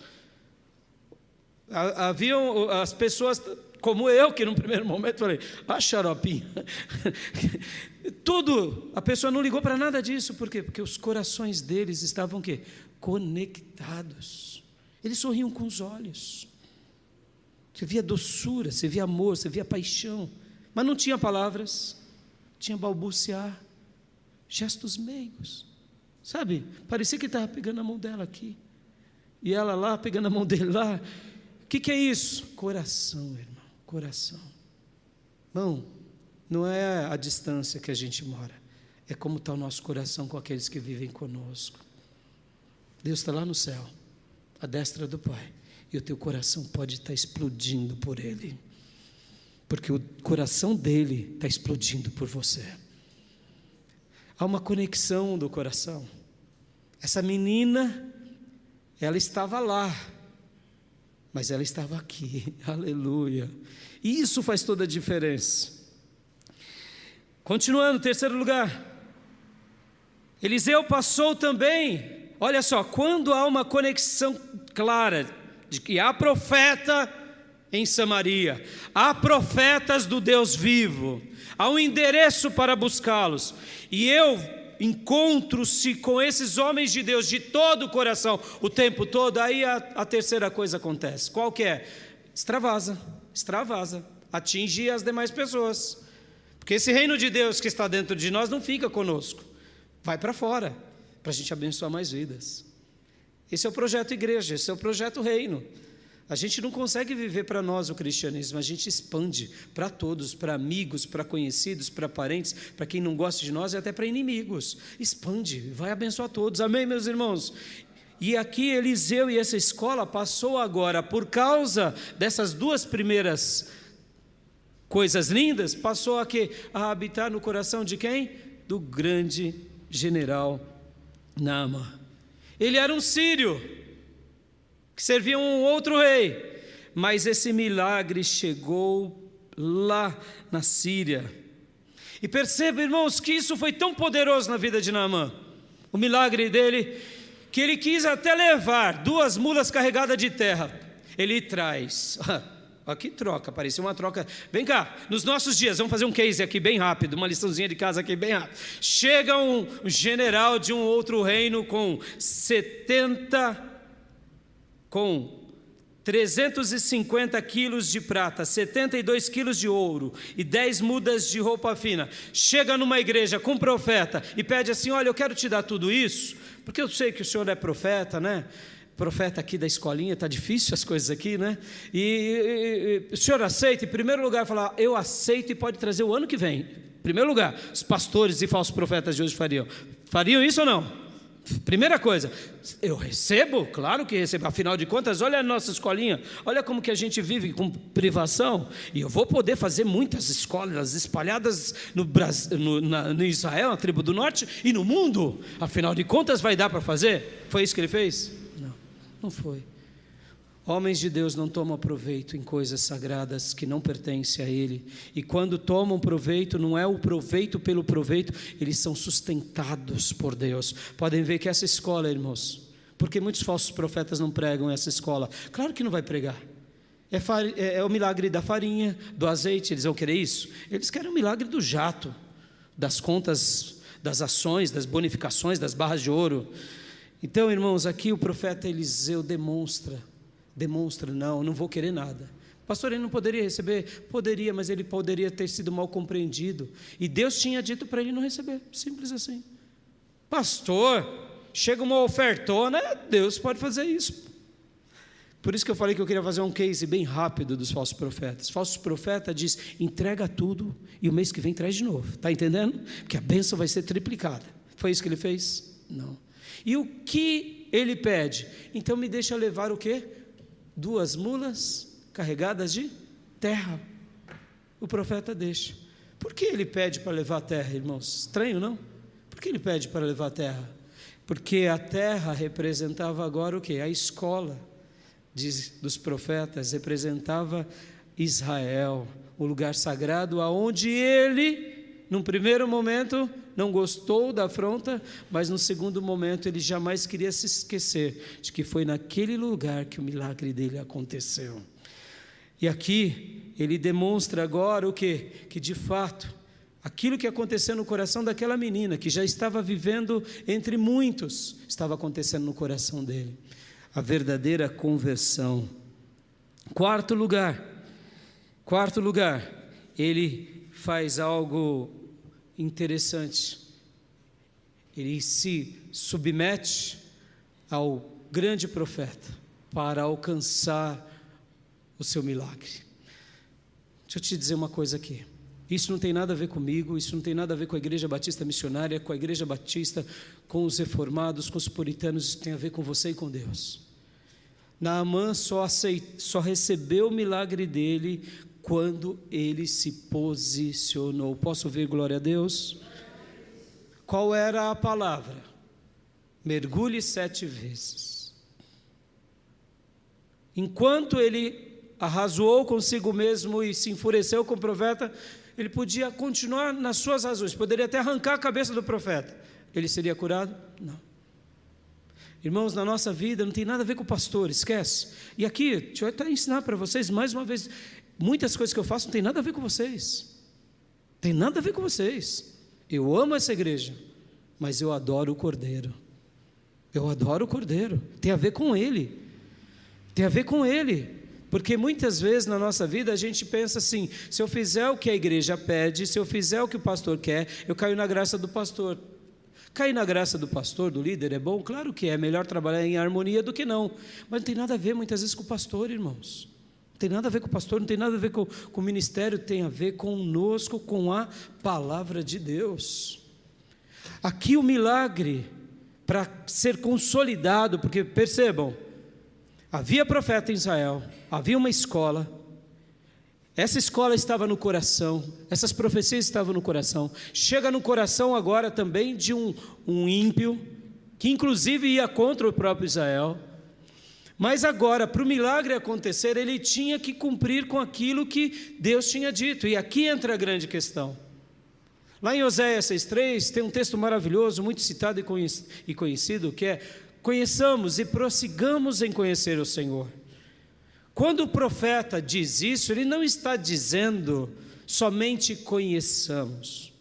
Haviam as pessoas como eu, que no primeiro momento falei, xaropinho. Tudo, a pessoa não ligou para nada disso. Por quê? Porque os corações deles estavam o quê? Conectados. Eles sorriam com os olhos. Você via doçura, você via amor, você via paixão. Mas não tinha palavras, tinha balbuciar, gestos meigos. Sabe, parecia que estava pegando a mão dela aqui, e ela lá, pegando a mão dele lá. O que é isso? Coração, irmão, coração. Irmão, não é a distância que a gente mora, é como está o nosso coração com aqueles que vivem conosco. Deus está lá no céu, à destra do Pai, e o teu coração pode estar explodindo por Ele, porque o coração dele está explodindo por você. Há uma conexão do coração. Essa menina, ela estava lá, mas ela estava aqui, aleluia, e isso faz toda a diferença. Continuando, terceiro lugar, Eliseu passou também, olha só, quando há uma conexão clara, de que há profeta em Samaria, há profetas do Deus vivo, há um endereço para buscá-los, e eu encontro-se com esses homens de Deus de todo o coração, o tempo todo, aí a terceira coisa acontece, qual que é? Extravasa, atinge as demais pessoas, porque esse reino de Deus que está dentro de nós não fica conosco, vai para fora, para a gente abençoar mais vidas. Esse é o projeto igreja, esse é o projeto reino. A gente não consegue viver para nós o cristianismo, a gente expande para todos, para amigos, para conhecidos, para parentes, para quem não gosta de nós e até para inimigos. Expande, vai abençoar todos, amém, meus irmãos? E aqui Eliseu e essa escola passou agora, por causa dessas duas primeiras coisas lindas, passou a habitar no coração de quem? Do grande general Naamã. Ele era um sírio, que servia um outro rei, mas esse milagre chegou lá na Síria. E perceba, irmãos, que isso foi tão poderoso na vida de Naamã, o milagre dele, que ele quis até levar 2 mulas carregadas de terra. Ele traz, aqui troca, parecia uma troca. Vem cá, nos nossos dias, vamos fazer um case aqui bem rápido, uma liçãozinha de casa aqui bem rápido. Chega um general de um outro reino com 350 quilos de prata, 72 quilos de ouro e 10 mudas de roupa fina. Chega numa igreja com um profeta e pede assim: olha, eu quero te dar tudo isso, porque eu sei que o senhor é profeta, né? Profeta aqui da escolinha, está difícil as coisas aqui, né? E o senhor aceita? Em primeiro lugar, falar, eu aceito e pode trazer o ano que vem. Em primeiro lugar, os pastores e falsos profetas de hoje fariam isso ou não? Primeira coisa, eu recebo? Claro que recebo, afinal de contas, olha a nossa escolinha, olha como que a gente vive com privação, e eu vou poder fazer muitas escolas espalhadas no Brasil, no Israel, na tribo do norte, e no mundo, afinal de contas vai dar para fazer? Foi isso que ele fez? Não foi. Homens de Deus não tomam proveito em coisas sagradas que não pertencem a Ele, e quando tomam proveito, não é o proveito pelo proveito, eles são sustentados por Deus. Podem ver que essa escola, irmãos, porque muitos falsos profetas não pregam essa escola? Claro que não vai pregar. É o milagre da farinha, do azeite. Eles vão querer isso? Eles querem o milagre do jato, das contas, das ações, das bonificações, das barras de ouro. Então, irmãos, aqui o profeta Eliseu demonstra, não vou querer nada. Pastor, ele não poderia receber? Poderia, mas ele poderia ter sido mal compreendido, e Deus tinha dito para ele não receber, simples assim. Pastor, chega uma ofertona, Deus pode fazer isso. Por isso que eu falei que eu queria fazer um case bem rápido dos falsos profetas. Falsos profeta diz, entrega tudo, e o mês que vem traz de novo, está entendendo? Porque a bênção vai ser triplicada. Foi isso que ele fez? Não. E o que ele pede? Então me deixa levar o quê? 2 mulas carregadas de terra. O profeta deixa. Por que ele pede para levar a terra, irmãos? Estranho, não? Por que ele pede para levar a terra? Porque a terra representava agora o quê? A escola dos profetas, representava Israel, o lugar sagrado aonde ele num primeiro momento, não gostou da afronta, mas no segundo momento, ele jamais queria se esquecer de que foi naquele lugar que o milagre dele aconteceu. E aqui, ele demonstra agora o quê? Que de fato, aquilo que aconteceu no coração daquela menina, que já estava vivendo entre muitos, estava acontecendo no coração dele. A verdadeira conversão. Quarto lugar, ele faz algo interessante. Ele se submete ao grande profeta para alcançar o seu milagre. Deixa eu te dizer uma coisa aqui. Isso não tem nada a ver comigo, isso não tem nada a ver com a Igreja Batista Missionária, com a Igreja Batista, com os reformados, com os puritanos, isso tem a ver com você e com Deus. Naamã só recebeu o milagre dele quando ele se posicionou. Posso ouvir glória a Deus? Qual era a palavra? Mergulhe 7 vezes. Enquanto ele arrazoou consigo mesmo e se enfureceu com o profeta, ele podia continuar nas suas razões, poderia até arrancar a cabeça do profeta. Ele seria curado? Não. Irmãos, na nossa vida não tem nada a ver com o pastor, esquece. E aqui, deixa eu até ensinar para vocês mais uma vez, muitas coisas que eu faço não tem nada a ver com vocês. Tem nada a ver com vocês. Eu amo essa igreja, mas eu adoro o Cordeiro. Eu adoro o Cordeiro. Tem a ver com Ele. Tem a ver com Ele. Porque muitas vezes na nossa vida a gente pensa assim, se eu fizer o que a igreja pede, se eu fizer o que o pastor quer, eu caio na graça do pastor. Cair na graça do pastor, do líder, é bom? Claro que é melhor trabalhar em harmonia do que não. Mas não tem nada a ver muitas vezes com o pastor, irmãos. Não tem nada a ver com o pastor, não tem nada a ver com o ministério, tem a ver conosco, com a palavra de Deus. Aqui o milagre, para ser consolidado, porque percebam, havia profeta em Israel, havia uma escola, essa escola estava no coração, essas profecias estavam no coração, chega no coração agora também de um ímpio, que inclusive ia contra o próprio Israel, mas agora, para o milagre acontecer, ele tinha que cumprir com aquilo que Deus tinha dito, e aqui entra a grande questão. Lá em Oséias 6,3, tem um texto maravilhoso, muito citado e conhecido, que é: conheçamos e prossigamos em conhecer o Senhor. Quando o profeta diz isso, ele não está dizendo somente conheçamos.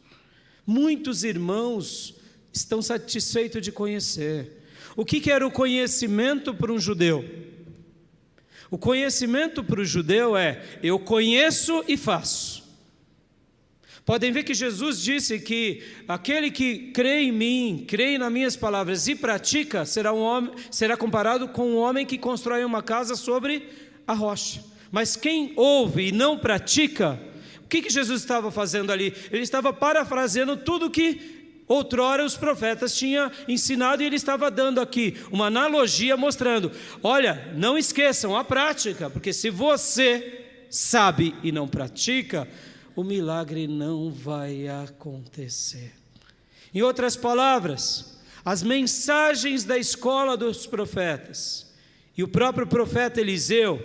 Muitos irmãos estão satisfeitos de conhecer. O que era o conhecimento para um judeu? O conhecimento para o judeu é: eu conheço e faço. Podem ver que Jesus disse que aquele que crê em mim, crê nas minhas palavras e pratica, será comparado com um homem que constrói uma casa sobre a rocha. Mas quem ouve e não pratica, o que Jesus estava fazendo ali? Ele estava parafraseando tudo que outrora os profetas tinham ensinado, e ele estava dando aqui uma analogia mostrando: olha, não esqueçam a prática, porque se você sabe e não pratica, o milagre não vai acontecer. Em outras palavras, as mensagens da escola dos profetas e o próprio profeta Eliseu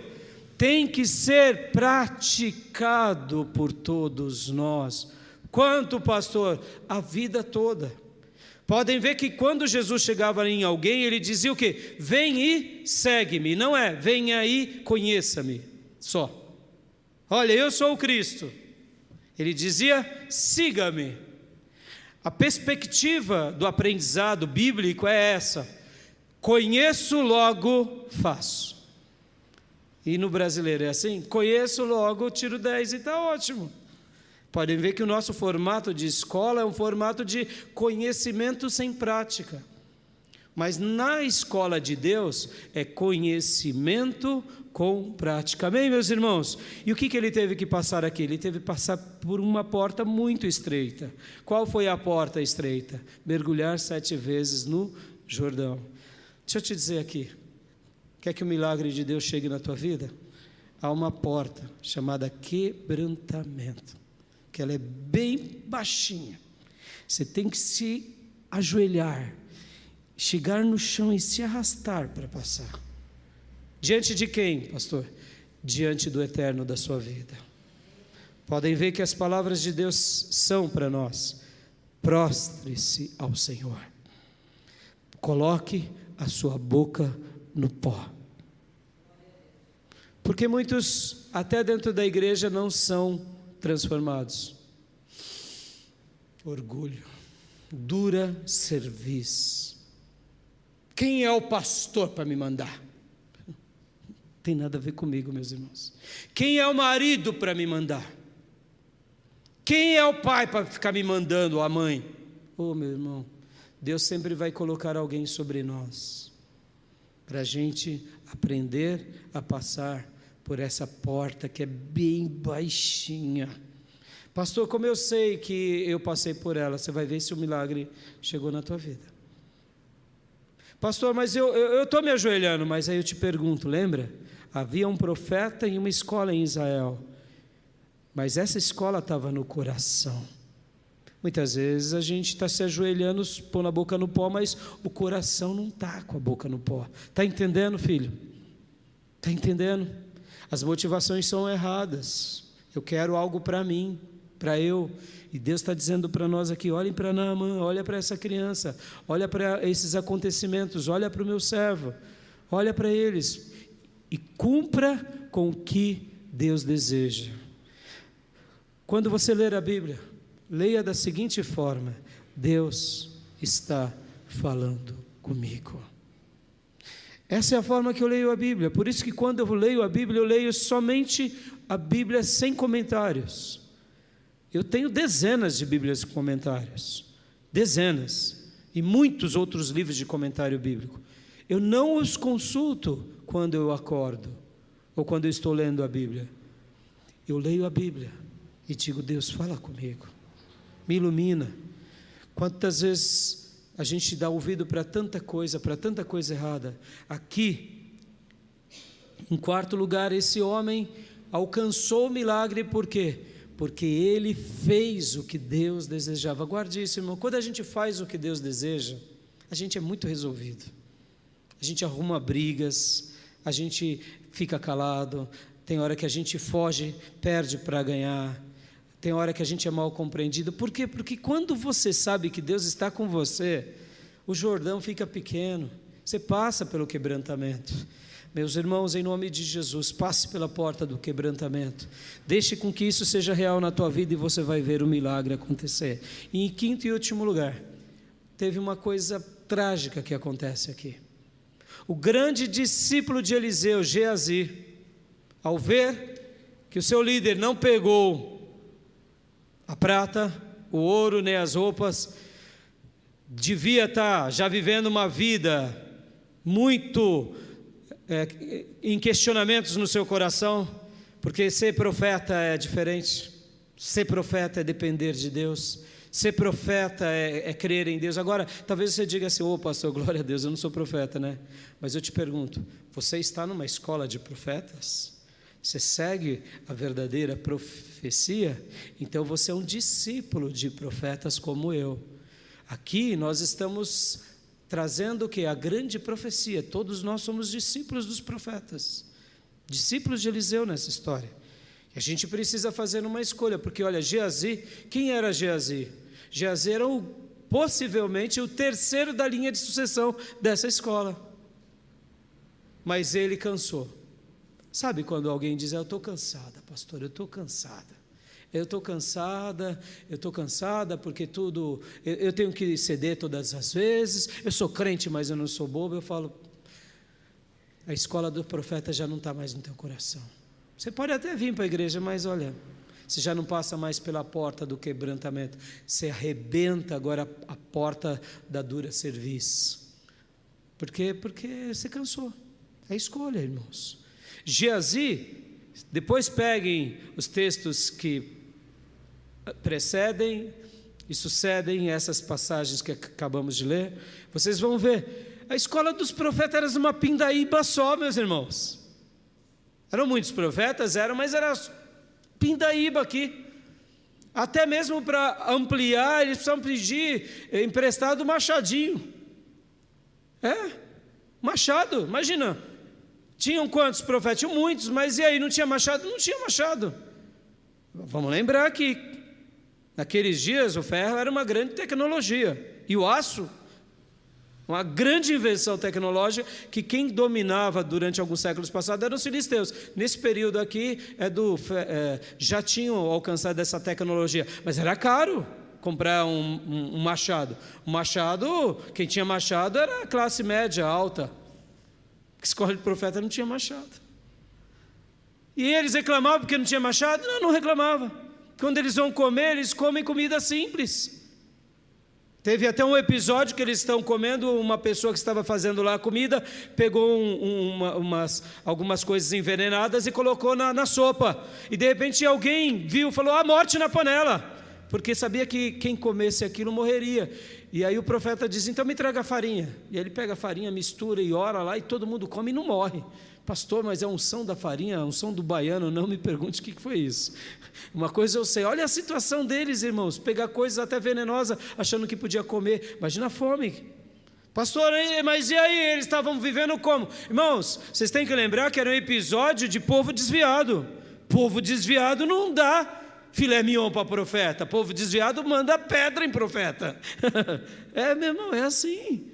tem que ser praticado por todos nós. Quanto, pastor? A vida toda. Podem ver que quando Jesus chegava em alguém, ele dizia o quê? Vem e segue-me. Não é, vem aí, conheça-me. Só. Olha, eu sou o Cristo. Ele dizia, siga-me. A perspectiva do aprendizado bíblico é essa: conheço, logo faço. E no brasileiro é assim: conheço, logo tiro 10 e está ótimo. Podem ver que o nosso formato de escola é um formato de conhecimento sem prática. Mas na escola de Deus é conhecimento com prática. Amém, meus irmãos? E o que ele teve que passar aqui? Ele teve que passar por uma porta muito estreita. Qual foi a porta estreita? Mergulhar 7 vezes no Jordão. Deixa eu te dizer aqui. Quer que o milagre de Deus chegue na tua vida? Há uma porta chamada quebrantamento, que ela é bem baixinha. Você tem que se ajoelhar, chegar no chão e se arrastar para passar. Diante de quem, pastor? Diante do eterno da sua vida. podem ver que as palavras de Deus são para nós: prostre-se ao Senhor, coloque a sua boca no pó. Porque muitos, até dentro da igreja, não são transformados. Orgulho, dura cerviz. Quem é o pastor para me mandar? Não tem nada a ver comigo, meus irmãos. Quem é o marido para me mandar? Quem é o pai para ficar me mandando, ou a mãe? Oh, meu irmão, Deus sempre vai colocar alguém sobre nós, para a gente aprender a passar por essa porta que é bem baixinha. Pastor, como eu sei que eu passei por ela? Você vai ver se o milagre chegou na tua vida. Pastor, mas eu estou me ajoelhando, mas aí eu te pergunto, lembra? Havia um profeta em uma escola em Israel, mas essa escola estava no coração. Muitas vezes a gente está se ajoelhando, pondo a boca no pó, mas o coração não está com a boca no pó. Está entendendo, filho? Está entendendo? As motivações são erradas. Eu quero algo para mim, para eu. E Deus está dizendo para nós aqui: olhem para Naamã, olha para essa criança, olha para esses acontecimentos, olha para o meu servo, olha para eles e cumpra com o que Deus deseja. Quando você ler a Bíblia, leia da seguinte forma: Deus está falando comigo. Essa é a forma que eu leio a Bíblia. Por isso que quando eu leio a Bíblia, eu leio somente a Bíblia sem comentários. Eu tenho dezenas de Bíblias com comentários, dezenas, e muitos outros livros de comentário bíblico. Eu não os consulto quando eu acordo, ou quando eu estou lendo a Bíblia. Eu leio a Bíblia e digo: Deus, fala comigo, me ilumina. Quantas vezes a gente dá ouvido para tanta coisa errada. Aqui, em quarto lugar, esse homem alcançou o milagre, por quê? Porque ele fez o que Deus desejava. Guarde isso, irmão. Quando a gente faz o que Deus deseja, a gente é muito resolvido. A gente arruma brigas, a gente fica calado, tem hora que a gente foge, perde para ganhar, tem hora que a gente é mal compreendido. Por quê? Porque quando você sabe que Deus está com você, o Jordão fica pequeno, você passa pelo quebrantamento. Meus irmãos, em nome de Jesus, passe pela porta do quebrantamento, deixe com que isso seja real na tua vida e você vai ver o milagre acontecer. E em quinto e último lugar, teve uma coisa trágica que acontece aqui. O grande discípulo de Eliseu, Geazi, ao ver que o seu líder não pegou a prata, o ouro nem as roupas, devia estar já vivendo uma vida muito em questionamentos no seu coração, porque ser profeta é diferente. Ser profeta é depender de Deus. Ser profeta é crer em Deus. Agora, talvez você diga assim: ô pastor, glória a Deus, eu não sou profeta, né? Mas eu te pergunto, você está numa escola de profetas? Você segue a verdadeira profecia? Então você é um discípulo de profetas como eu. Aqui nós estamos trazendo o que? A grande profecia. Todos nós somos discípulos dos profetas, discípulos de Eliseu nessa história. E a gente precisa fazer uma escolha, porque olha, Geazi, quem era Geazi? Geazi era possivelmente o terceiro da linha de sucessão dessa escola, mas ele cansou. Sabe quando alguém diz: eu estou cansada, pastor, eu estou cansada. Eu estou cansada porque tudo, eu tenho que ceder todas as vezes, eu sou crente, mas eu não sou bobo. Eu falo: a escola do profeta já não está mais no teu coração. Você pode até vir para a igreja, mas olha, você já não passa mais pela porta do quebrantamento, você arrebenta agora a porta da dura cerviz. Por quê? Porque você cansou. É escolha, irmãos. Geazi, depois peguem os textos que precedem e sucedem essas passagens que acabamos de ler, vocês vão ver, a escola dos profetas era uma pindaíba só, meus irmãos. Eram muitos profetas, mas era pindaíba aqui. Até mesmo para ampliar, eles precisavam pedir emprestado machadinho. Machado, imagina. Tinham quantos profetas? Tinham muitos, mas e aí, não tinha machado? Não tinha machado. Vamos lembrar que naqueles dias o ferro era uma grande tecnologia e o aço, uma grande invenção tecnológica que quem dominava durante alguns séculos passados eram os filisteus. Nesse período aqui já tinham alcançado essa tecnologia, mas era caro comprar um machado. Um machado, quem tinha machado era a classe média, alta. Escola de profeta não tinha machado. E eles reclamavam porque não tinha machado? Não reclamava. Quando eles vão comer, eles comem comida simples. Teve até um episódio que eles estão comendo, uma pessoa que estava fazendo lá a comida, pegou algumas coisas envenenadas e colocou na sopa. E de repente alguém viu, falou, morte na panela. Porque sabia que quem comesse aquilo morreria. E aí o profeta diz, então me traga farinha. E ele pega a farinha, mistura e ora lá, e todo mundo come e não morre. Pastor, mas é a unção da farinha, a unção do baiano, não me pergunte o que foi isso. Uma coisa eu sei, olha a situação deles, irmãos, pegar coisas até venenosas, achando que podia comer. Imagina a fome. Pastor, mas e aí, eles estavam vivendo como? Irmãos, vocês têm que lembrar que era um episódio de povo desviado. Povo desviado não dá filé mignon para profeta, povo desviado manda pedra em profeta. Meu irmão, é assim.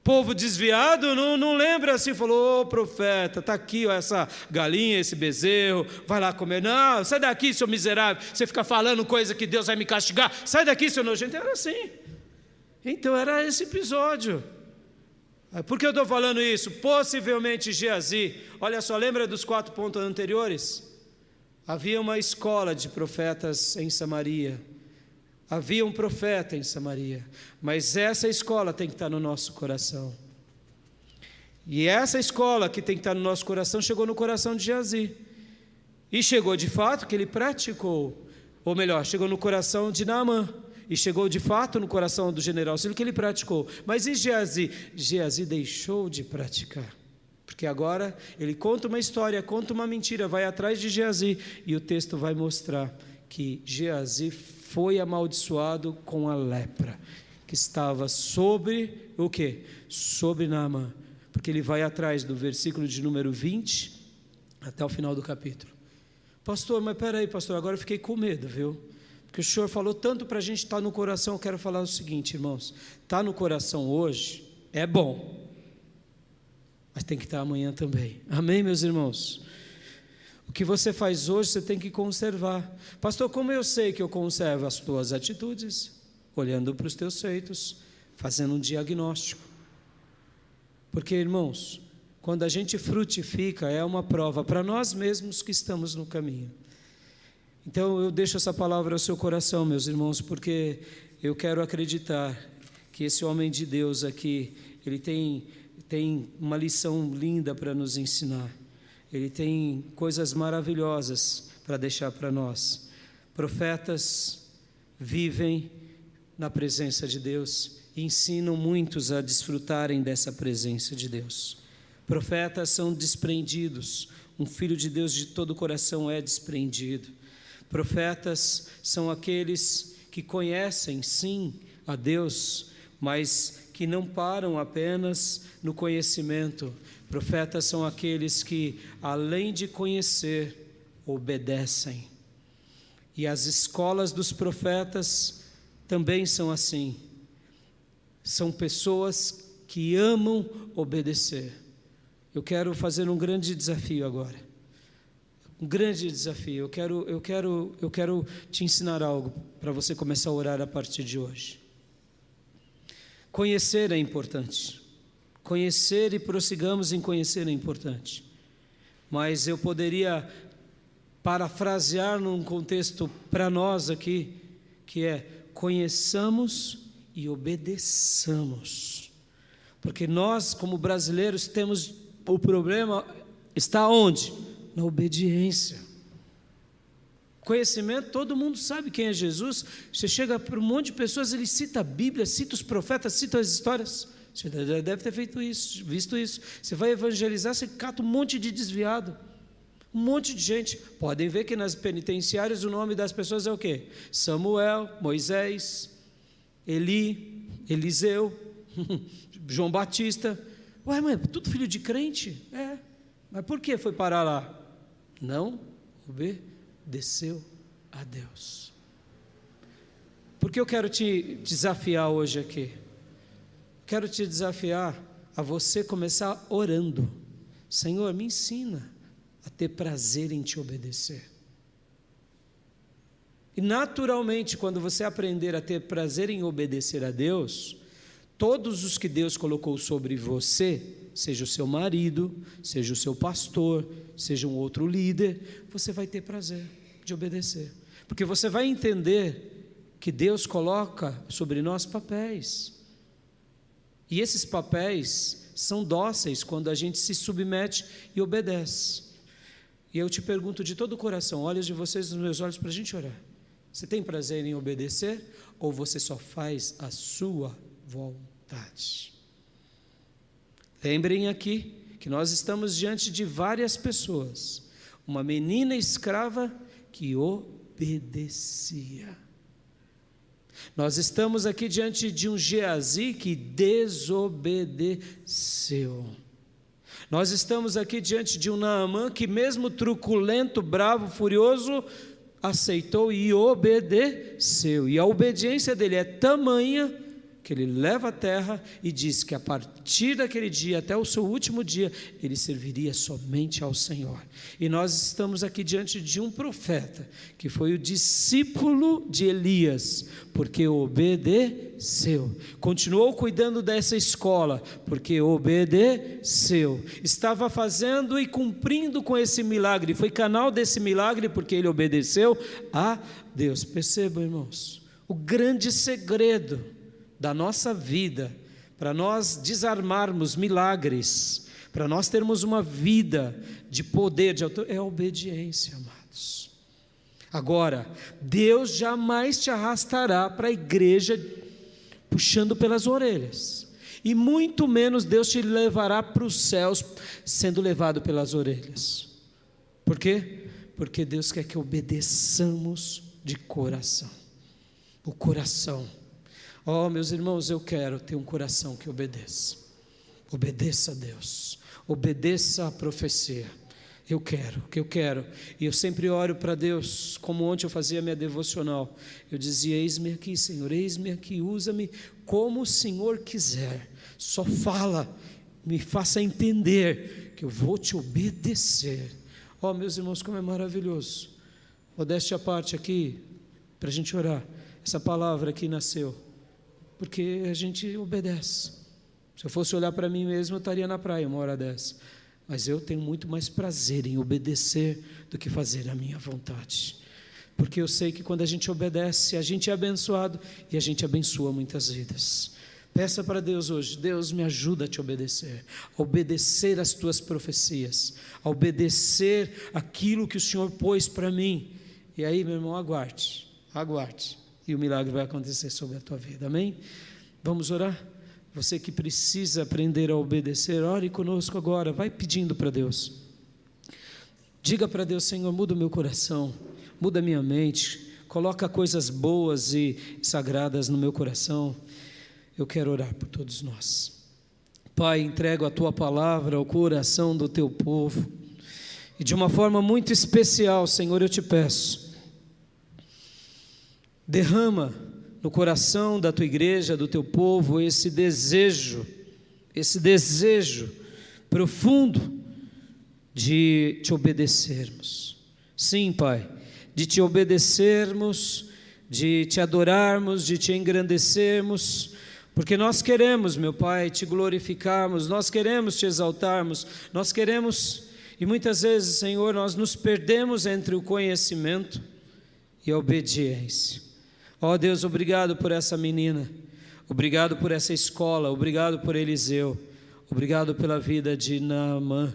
Povo desviado não lembra assim, falou, profeta, está aqui essa galinha, esse bezerro, vai lá comer. Não, sai daqui, seu miserável, você fica falando coisa que Deus vai me castigar, sai daqui, seu nojento. Era assim. Então era esse episódio. Por que eu estou falando isso? Possivelmente Geazi, olha só, lembra dos 4 pontos anteriores? Havia uma escola de profetas em Samaria, havia um profeta em Samaria, mas essa escola tem que estar no nosso coração. E essa escola que tem que estar no nosso coração chegou no coração de Geazi. E chegou de fato que ele praticou, ou melhor, chegou no coração de Naamã. E chegou de fato no coração do general Sírio que ele praticou. Mas e Geazi? Geazi deixou de praticar. Porque agora ele conta uma história, conta uma mentira, vai atrás de Geazi. E o texto vai mostrar que Geazi foi amaldiçoado com a lepra, que estava sobre o quê? Sobre Naamã. Porque ele vai atrás do versículo de número 20 até o final do capítulo. Pastor, mas peraí, pastor, agora eu fiquei com medo, viu? Porque o senhor falou tanto para a gente estar no coração. Eu quero falar o seguinte, irmãos, estar no coração hoje é bom, mas tem que estar amanhã também. Amém, meus irmãos? O que você faz hoje, você tem que conservar. Pastor, como eu sei que eu conservo as tuas atitudes? Olhando para os teus feitos, fazendo um diagnóstico. Porque, irmãos, quando a gente frutifica, é uma prova para nós mesmos que estamos no caminho. Então, eu deixo essa palavra ao seu coração, meus irmãos, porque eu quero acreditar que esse homem de Deus aqui, ele tem uma lição linda para nos ensinar. Ele tem coisas maravilhosas para deixar para nós. Profetas vivem na presença de Deus e ensinam muitos a desfrutarem dessa presença de Deus. Profetas são desprendidos. Um filho de Deus de todo o coração é desprendido. Profetas são aqueles que conhecem, sim, a Deus, mas que não param apenas no conhecimento. Profetas são aqueles que, além de conhecer, obedecem. E as escolas dos profetas também são assim. São pessoas que amam obedecer. Eu quero fazer um grande desafio agora. Um grande desafio. Eu quero te ensinar algo para você começar a orar a partir de hoje. Conhecer é importante. Conhecer e prossigamos em conhecer é importante. Mas eu poderia parafrasear num contexto para nós aqui, que é conheçamos e obedeçamos. Porque nós, como brasileiros, temos o problema, está onde? Na obediência. Conhecimento, todo mundo sabe quem é Jesus. Você chega para um monte de pessoas, ele cita a Bíblia, cita os profetas, cita as histórias. Você deve ter feito isso, visto isso. Você vai evangelizar, você cata um monte de desviado, um monte de gente. Podem ver que nas penitenciárias o nome das pessoas é o quê? Samuel, Moisés, Eli, Eliseu, João Batista. Ué, mas tudo filho de crente? Mas por que foi parar lá? Não obedeceu. a Deus. Porque eu quero te desafiar hoje aqui. Quero te desafiar a você começar orando. Senhor, me ensina a ter prazer em te obedecer. E naturalmente, quando você aprender a ter prazer em obedecer a Deus, todos os que Deus colocou sobre você, seja o seu marido, seja o seu pastor, seja um outro líder, você vai ter prazer de obedecer. Porque você vai entender que Deus coloca sobre nós papéis. E esses papéis são dóceis quando a gente se submete e obedece. E eu te pergunto de todo o coração, olha de vocês nos meus olhos para a gente orar. Você tem prazer em obedecer ou você só faz a sua vontade? Lembrem aqui que nós estamos diante de várias pessoas. Uma menina escrava que obedecia. Nós estamos aqui diante de um Geazi que desobedeceu. Nós estamos aqui diante de um Naamã que, mesmo truculento, bravo, furioso, aceitou e obedeceu. E a obediência dele é tamanha que ele leva a terra e diz que a partir daquele dia até o seu último dia ele serviria somente ao Senhor. E nós estamos aqui diante de um profeta que foi o discípulo de Elias, porque obedeceu. Continuou cuidando dessa escola, porque obedeceu. Estava fazendo e cumprindo com esse milagre, foi canal desse milagre porque ele obedeceu a Deus. Percebam, irmãos, o grande segredo da nossa vida, para nós desarmarmos milagres, para nós termos uma vida de poder, é a obediência, amados. Agora, Deus jamais te arrastará para a igreja puxando pelas orelhas, e muito menos Deus te levará para os céus sendo levado pelas orelhas. Por quê? Porque Deus quer que obedeçamos de coração. O coração. Oh, meus irmãos, eu quero ter um coração que obedeça. Obedeça a Deus. Obedeça a profecia. Eu quero. E eu sempre oro para Deus, como ontem eu fazia minha devocional. Eu dizia, eis-me aqui, Senhor, eis-me aqui, usa-me como o Senhor quiser. Só fala, me faça entender que eu vou te obedecer. Oh, meus irmãos, como é maravilhoso. Modéstia à parte aqui, para a gente orar. Essa palavra aqui nasceu porque a gente obedece. Se eu fosse olhar para mim mesmo, eu estaria na praia uma hora dessa. Mas eu tenho muito mais prazer em obedecer do que fazer a minha vontade. Porque eu sei que quando a gente obedece, a gente é abençoado e a gente abençoa muitas vidas. Peça para Deus hoje, Deus me ajuda a te obedecer, a obedecer as tuas profecias, a obedecer aquilo que o Senhor pôs para mim. E aí, meu irmão, aguarde. E o milagre vai acontecer sobre a tua vida, amém? Vamos orar? Você que precisa aprender a obedecer, ore conosco agora, vai pedindo para Deus. Diga para Deus, Senhor, muda o meu coração, muda a minha mente, coloca coisas boas e sagradas no meu coração. Eu quero orar por todos nós. Pai, entrego a Tua palavra ao coração do Teu povo, e de uma forma muito especial, Senhor, eu te peço, derrama no coração da Tua igreja, do Teu povo, esse desejo profundo de Te obedecermos. Sim, Pai, de Te obedecermos, de Te adorarmos, de Te engrandecermos, porque nós queremos, meu Pai, Te glorificarmos, nós queremos Te exaltarmos, nós queremos, e muitas vezes, Senhor, nós nos perdemos entre o conhecimento e a obediência. Ó Deus, obrigado por essa menina, obrigado por essa escola, obrigado por Eliseu, obrigado pela vida de Naamã.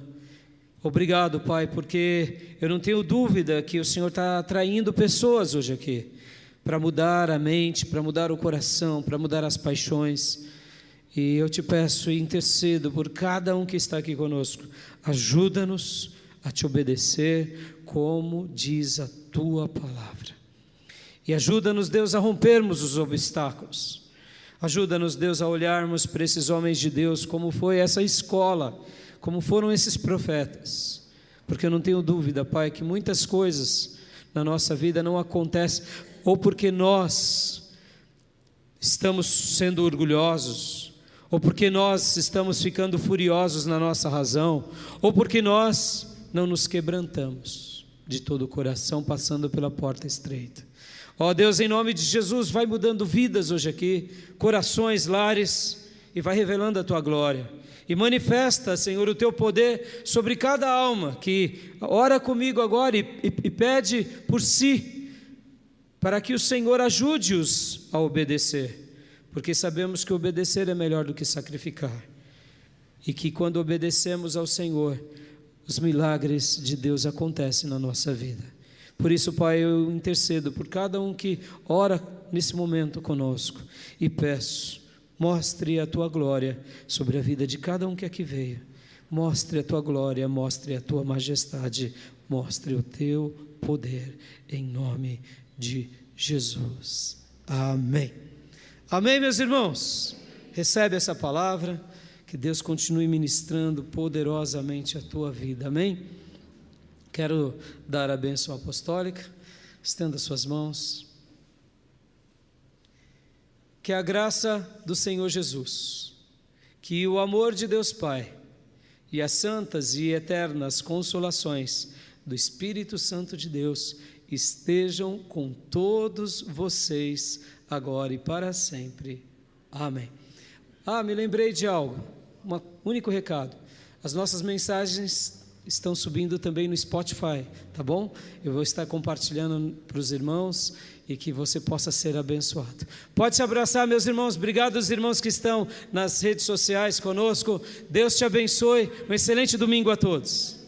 Obrigado, Pai, porque eu não tenho dúvida que o Senhor está atraindo pessoas hoje aqui, para mudar a mente, para mudar o coração, para mudar as paixões. E eu te peço e intercedo por cada um que está aqui conosco, ajuda-nos a Te obedecer como diz a Tua palavra. E ajuda-nos, Deus, a rompermos os obstáculos. Ajuda-nos, Deus, a olharmos para esses homens de Deus, como foi essa escola, como foram esses profetas. Porque eu não tenho dúvida, Pai, que muitas coisas na nossa vida não acontece ou porque nós estamos sendo orgulhosos, ou porque nós estamos ficando furiosos na nossa razão, ou porque nós não nos quebrantamos de todo o coração, passando pela porta estreita. Ó Deus, em nome de Jesus, vai mudando vidas hoje aqui, corações, lares, e vai revelando a Tua glória. E manifesta, Senhor, o Teu poder sobre cada alma que ora comigo agora e pede por si, para que o Senhor ajude-os a obedecer, porque sabemos que obedecer é melhor do que sacrificar, e que quando obedecemos ao Senhor, os milagres de Deus acontecem na nossa vida. Por isso, Pai, eu intercedo por cada um que ora nesse momento conosco e peço, mostre a Tua glória sobre a vida de cada um que aqui veio. Mostre a Tua glória, mostre a Tua majestade, mostre o Teu poder, em nome de Jesus. Amém. Amém, meus irmãos? Recebe essa palavra, que Deus continue ministrando poderosamente a tua vida. Amém? Quero dar a bênção apostólica. Estenda suas mãos. Que a graça do Senhor Jesus, que o amor de Deus Pai e as santas e eternas consolações do Espírito Santo de Deus estejam com todos vocês agora e para sempre. Amém. Me lembrei de algo, um único recado. As nossas mensagens estão subindo também no Spotify, tá bom? Eu vou estar compartilhando para os irmãos e que você possa ser abençoado. Pode se abraçar, meus irmãos. Obrigado aos irmãos que estão nas redes sociais conosco. Deus te abençoe. Um excelente domingo a todos.